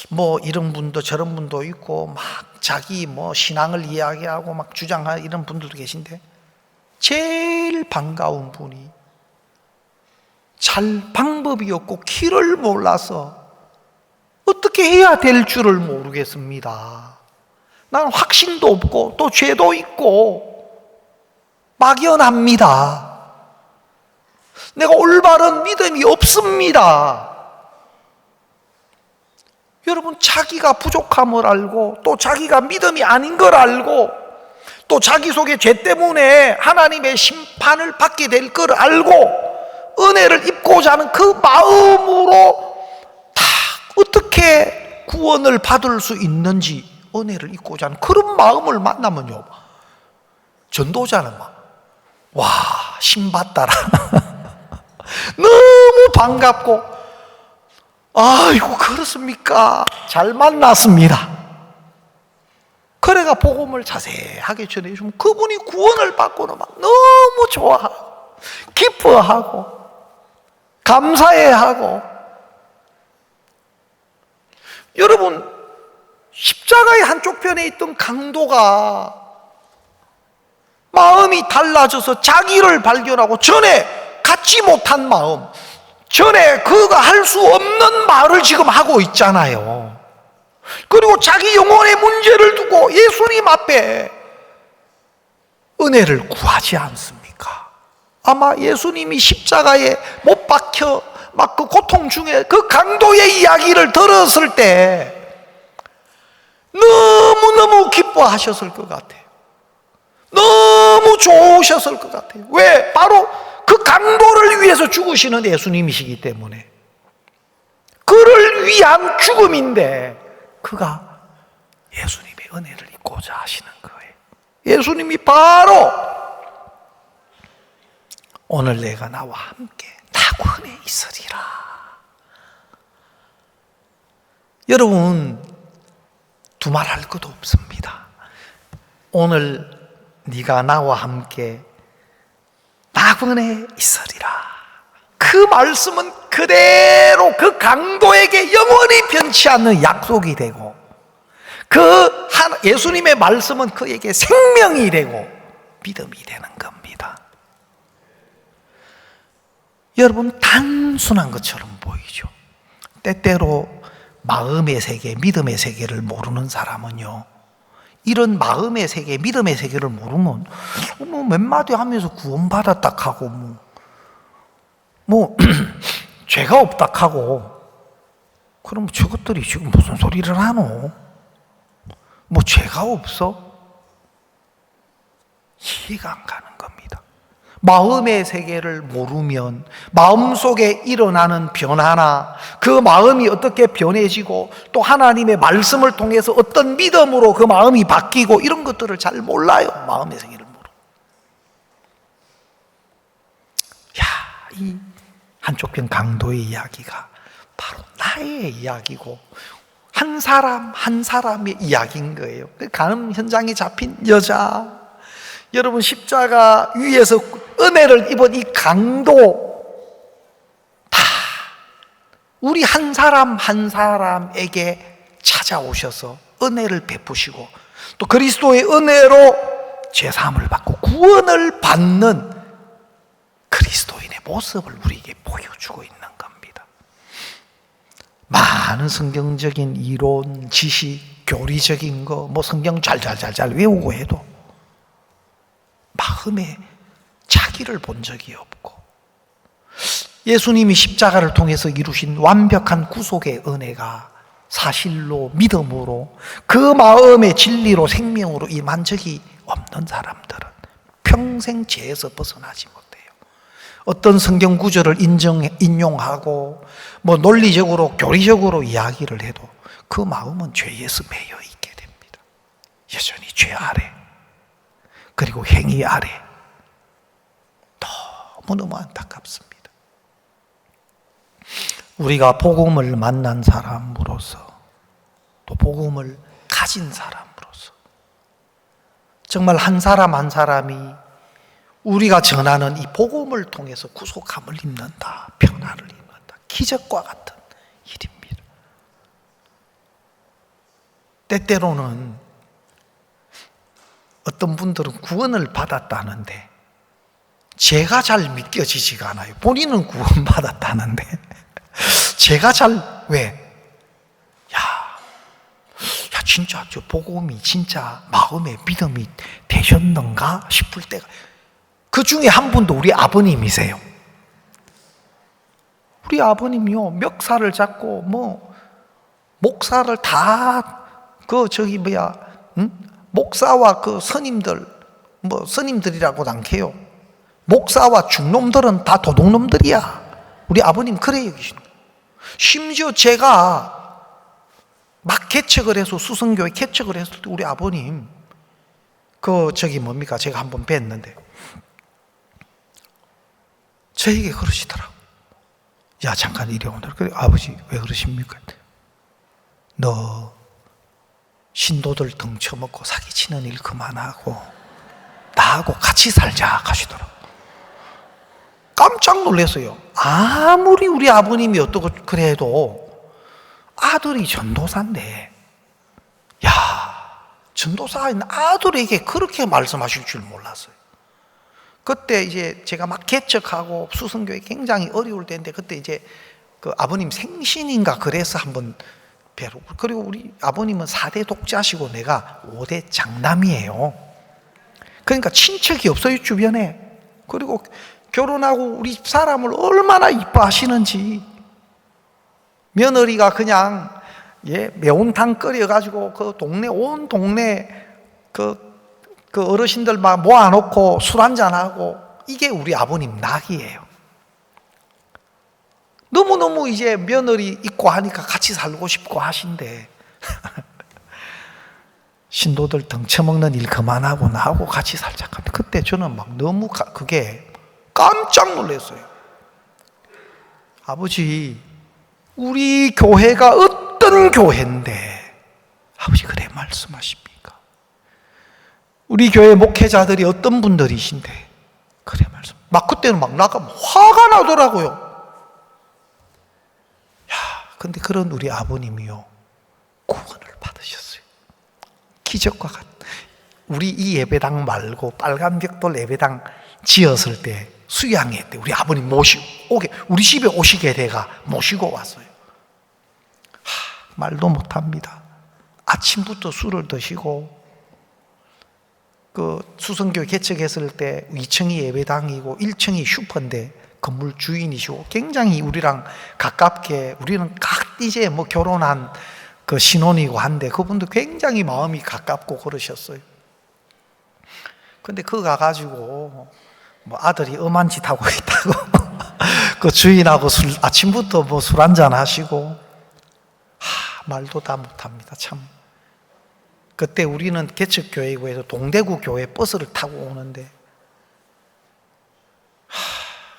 [SPEAKER 1] 뭐 이런 분도 저런 분도 있고 막 자기 뭐 신앙을 이야기하고 막 주장하는 이런 분들도 계신데, 제일 반가운 분이 잘 방법이 없고 길을 몰라서 어떻게 해야 될 줄을 모르겠습니다. 나는 확신도 없고 또 죄도 있고 막연합니다. 내가 올바른 믿음이 없습니다. 여러분, 자기가 부족함을 알고 또 자기가 믿음이 아닌 걸 알고 또 자기 속에 죄 때문에 하나님의 심판을 받게 될 걸 알고 은혜를 입고자 하는 그 마음으로 다 어떻게 구원을 받을 수 있는지 은혜를 입고자 하는 그런 마음을 만나면요, 전도자는 막 와, 신받다라 너무 반갑고, 아이고 그렇습니까? 잘 만났습니다. 그래가 복음을 자세하게 전해주면 그분이 구원을 받고는 막 너무 좋아하고 기뻐하고 감사해하고. 여러분, 십자가의 한쪽 편에 있던 강도가 마음이 달라져서 자기를 발견하고 전에 갖지 못한 마음, 전에 그가 할 수 없는 말을 지금 하고 있잖아요. 그리고 자기 영혼의 문제를 두고 예수님 앞에 은혜를 구하지 않습니까? 아마 예수님이 십자가에 못 박혀 막 그 고통 중에 그 강도의 이야기를 들었을 때 너무너무 기뻐하셨을 것 같아요. 너무 좋으셨을 것 같아요. 왜? 바로 그 강도를 위해서 죽으시는 예수님이시기 때문에. 그를 위한 죽음인데 그가 예수님의 은혜를 입고자 하시는 거예요. 예수님이 바로 오늘 내가 나와 함께 낙원에 있으리라. 여러분, 두말할 것도 없습니다. 오늘 네가 나와 함께 낙원에 있으리라. 그 말씀은 그대로 그 강도에게 영원히 변치 않는 약속이 되고, 그 예수님의 말씀은 그에게 생명이 되고 믿음이 되는 겁니다. 여러분, 단순한 것처럼 보이죠. 때때로 마음의 세계, 믿음의 세계를 모르는 사람은요, 이런 마음의 세계, 믿음의 세계를 모르면 몇 마디 하면서 구원받았다 하고 죄가 없다 하고, 그럼 저것들이 지금 무슨 소리를 하노? 죄가 없어? 이해가 안 가는 겁니다. 마음의 세계를 모르면 마음속에 일어나는 변화나 그 마음이 어떻게 변해지고 또 하나님의 말씀을 통해서 어떤 믿음으로 그 마음이 바뀌고 이런 것들을 잘 몰라요. 마음의 세계를 모르고. 이 한쪽 편 강도의 이야기가 바로 나의 이야기고 한 사람 한 사람의 이야기인 거예요. 간음 현장에 잡힌 여자, 여러분, 십자가 위에서 은혜를 입은 이 강도, 다 우리 한 사람 한 사람에게 찾아오셔서 은혜를 베푸시고 또 그리스도의 은혜로 죄사함을 받고 구원을 받는 그리스도인의 모습을 우리에게 보여주고 있는 겁니다. 많은 성경적인 이론, 지식, 교리적인 거, 성경 잘 외우고 해도 마음에 자기를 본 적이 없고, 예수님이 십자가를 통해서 이루신 완벽한 구속의 은혜가 사실로 믿음으로 그 마음의 진리로 생명으로 임한 적이 없는 사람들은 평생 죄에서 벗어나지 못해요. 어떤 성경 구절을 인용하고 논리적으로 교리적으로 이야기를 해도 그 마음은 죄에서 매여 있게 됩니다. 여전히 죄 아래, 그리고 행위 아래. 너무너무 안타깝습니다. 우리가 복음을 만난 사람으로서, 또 복음을 가진 사람으로서 정말 한 사람 한 사람이 우리가 전하는 이 복음을 통해서 구속함을 입는다, 변화를 입는다, 기적과 같은 일입니다. 때때로는 어떤 분들은 구원을 받았다는데 제가 잘 믿겨지지가 않아요. 본인은 구원받았다는데 제가 왜? 진짜 저 복음이 진짜 마음의 믿음이 되셨는가 싶을 때가, 그 중에 한 분도 우리 아버님이세요. 우리 아버님요, 멱살을 잡고 목사를 다 목사와 그 스님들, 스님들이라고도 않게요. 목사와 중놈들은 다 도둑놈들이야. 우리 아버님 그래 여기시는 거예요. 심지어 제가 막 개척을 해서 수성교회 개척을 했을 때 우리 아버님 제가 한번 뵀는데 저에게 그러시더라고. 야, 잠깐 이리 오너라. 그래, 아버지 왜 그러십니까? 너 신도들 등쳐먹고 사기치는 일 그만하고 나하고 같이 살자 하시더라고요. 깜짝 놀랐어요. 아무리 우리 아버님이 어떻고 그래도 아들이 전도사인데, 야, 전도사인 아들에게 그렇게 말씀하실 줄 몰랐어요. 그때 이제 제가 막 개척하고 수성교회 굉장히 어려울 때인데, 그때 이제 그 아버님 생신인가 그래서 한번 뵈러, 그리고 우리 아버님은 4대 독자시고 내가 5대 장남이에요. 그러니까 친척이 없어요, 주변에. 그리고 결혼하고 우리 집 사람을 얼마나 이뻐하시는지. 며느리가 그냥 매운탕 끓여가지고 그 동네, 온 동네 그 어르신들 막 모아놓고 술 한잔하고, 이게 우리 아버님 낙이에요. 너무너무 이제 며느리 있고 하니까 같이 살고 싶고 하신데 신도들 등쳐먹는 일 그만하고 나하고 같이 살자. 그때 저는 막 너무 그게 깜짝 놀랐어요. 아버지, 우리 교회가 어떤 교회인데 아버지 그래 말씀하십니까? 우리 교회 목회자들이 어떤 분들이신데 그래 말씀. 막 그때는 막 나가 화가 나더라고요. 근데 그런 우리 아버님이요, 구원을 받으셨어요. 기적과 같은. 우리 이 예배당 말고 빨간 벽돌 예배당 지었을 때, 수양회 때 우리 아버님 우리 집에 오시게 돼가 모시고 왔어요. 말도 못합니다. 아침부터 술을 드시고, 그 수성교회 개척했을 때 2층이 예배당이고 1층이 슈퍼인데 건물 주인이시고 굉장히 우리랑 가깝게, 우리는 각 이제 뭐 결혼한 그 신혼이고 한데 그분도 굉장히 마음이 가깝고 그러셨어요. 근데 그거 가가지고 뭐 아들이 엄한 짓 하고 있다고 그 주인하고 아침부터 뭐 술 한잔 하시고, 말도 다 못합니다. 참. 그때 우리는 개척교회고 해서 동대구 교회 버스를 타고 오는데,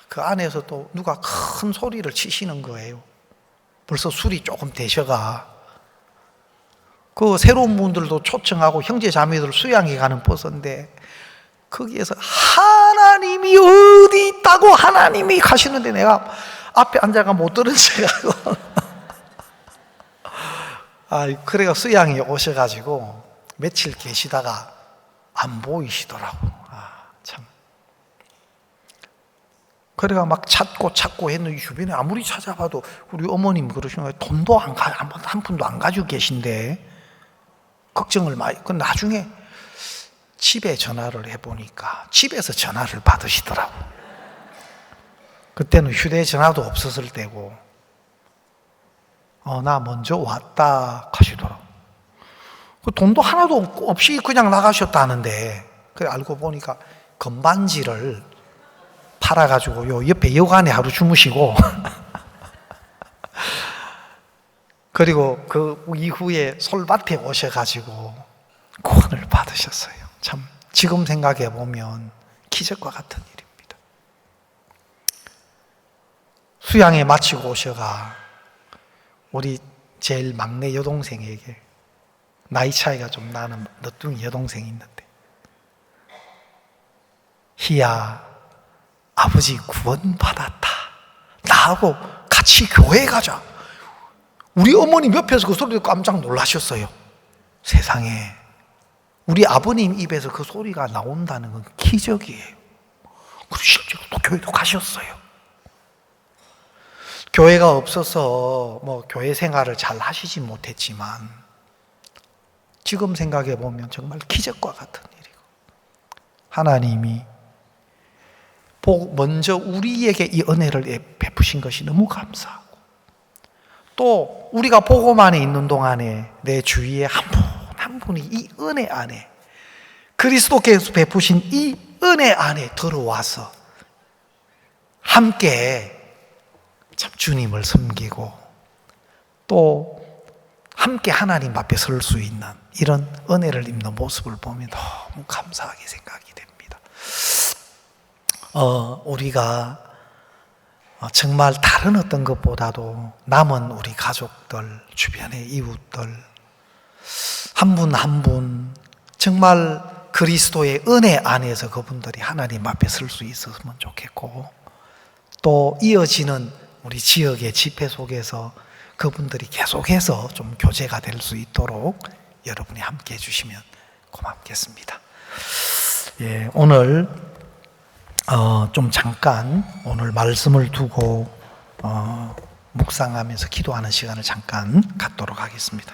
[SPEAKER 1] 그 안에서 또 누가 큰 소리를 치시는 거예요. 벌써 술이 조금 되셔가. 그 새로운 분들도 초청하고 형제 자매들 수양해 가는 버스인데, 거기에서 하나님이 어디 있다고 하나님이 가시는데 내가 앞에 앉아가 못 들은 척하고 그래가 수양이 오셔가지고 며칠 계시다가 안 보이시더라고. 참. 그래가 막 찾고 했는데 주변에 아무리 찾아봐도 우리 어머님 그러시는 거예요. 돈도 한 푼도 안 가지고 계신데 걱정을 많이. 그 나중에 집에 전화를 해보니까 집에서 전화를 받으시더라고. 그때는 휴대전화도 없었을 때고, 나 먼저 왔다 하시더라고. 그 돈도 하나도 없이 그냥 나가셨다는데, 그래 알고 보니까 건반지를 팔아가지고 요 옆에 여관에 하루 주무시고 그리고 그 이후에 솔밭에 오셔가지고 구원을 받으셨어요. 참 지금 생각해 보면 기적과 같은 일입니다. 수양회 마치고 오셔가 우리 제일 막내 여동생에게, 나이 차이가 좀 나는 너뚱이 여동생이 있는데, 희야, 아버지 구원받았다. 나하고 같이 교회 가자. 우리 어머님 옆에서 그 소리 듣고 깜짝 놀라셨어요. 세상에 우리 아버님 입에서 그 소리가 나온다는 건 기적이에요. 그리고 실제로 또 교회도 가셨어요. 교회가 없어서 뭐 교회 생활을 잘 하시지 못했지만 지금 생각해 보면 정말 기적과 같은 일이고, 하나님이 먼저 우리에게 이 은혜를 베푸신 것이 너무 감사하고, 또 우리가 복음안에 있는 동안에 내 주위에 한 분 한 분이 이 은혜 안에, 그리스도께서 베푸신 이 은혜 안에 들어와서 함께 참 주님을 섬기고 또 함께 하나님 앞에 설 수 있는 이런 은혜를 입는 모습을 보면 너무 감사하게 생각이 됩니다. 우리가 정말 다른 어떤 것보다도 남은 우리 가족들, 주변의 이웃들, 한 분 한 분 정말 그리스도의 은혜 안에서 그분들이 하나님 앞에 설 수 있었으면 좋겠고, 또 이어지는 우리 지역의 집회 속에서 그분들이 계속해서 좀 교제가 될 수 있도록 여러분이 함께 해주시면 고맙겠습니다. 예, 오늘 좀 잠깐 오늘 말씀을 두고 묵상하면서 기도하는 시간을 잠깐 갖도록 하겠습니다.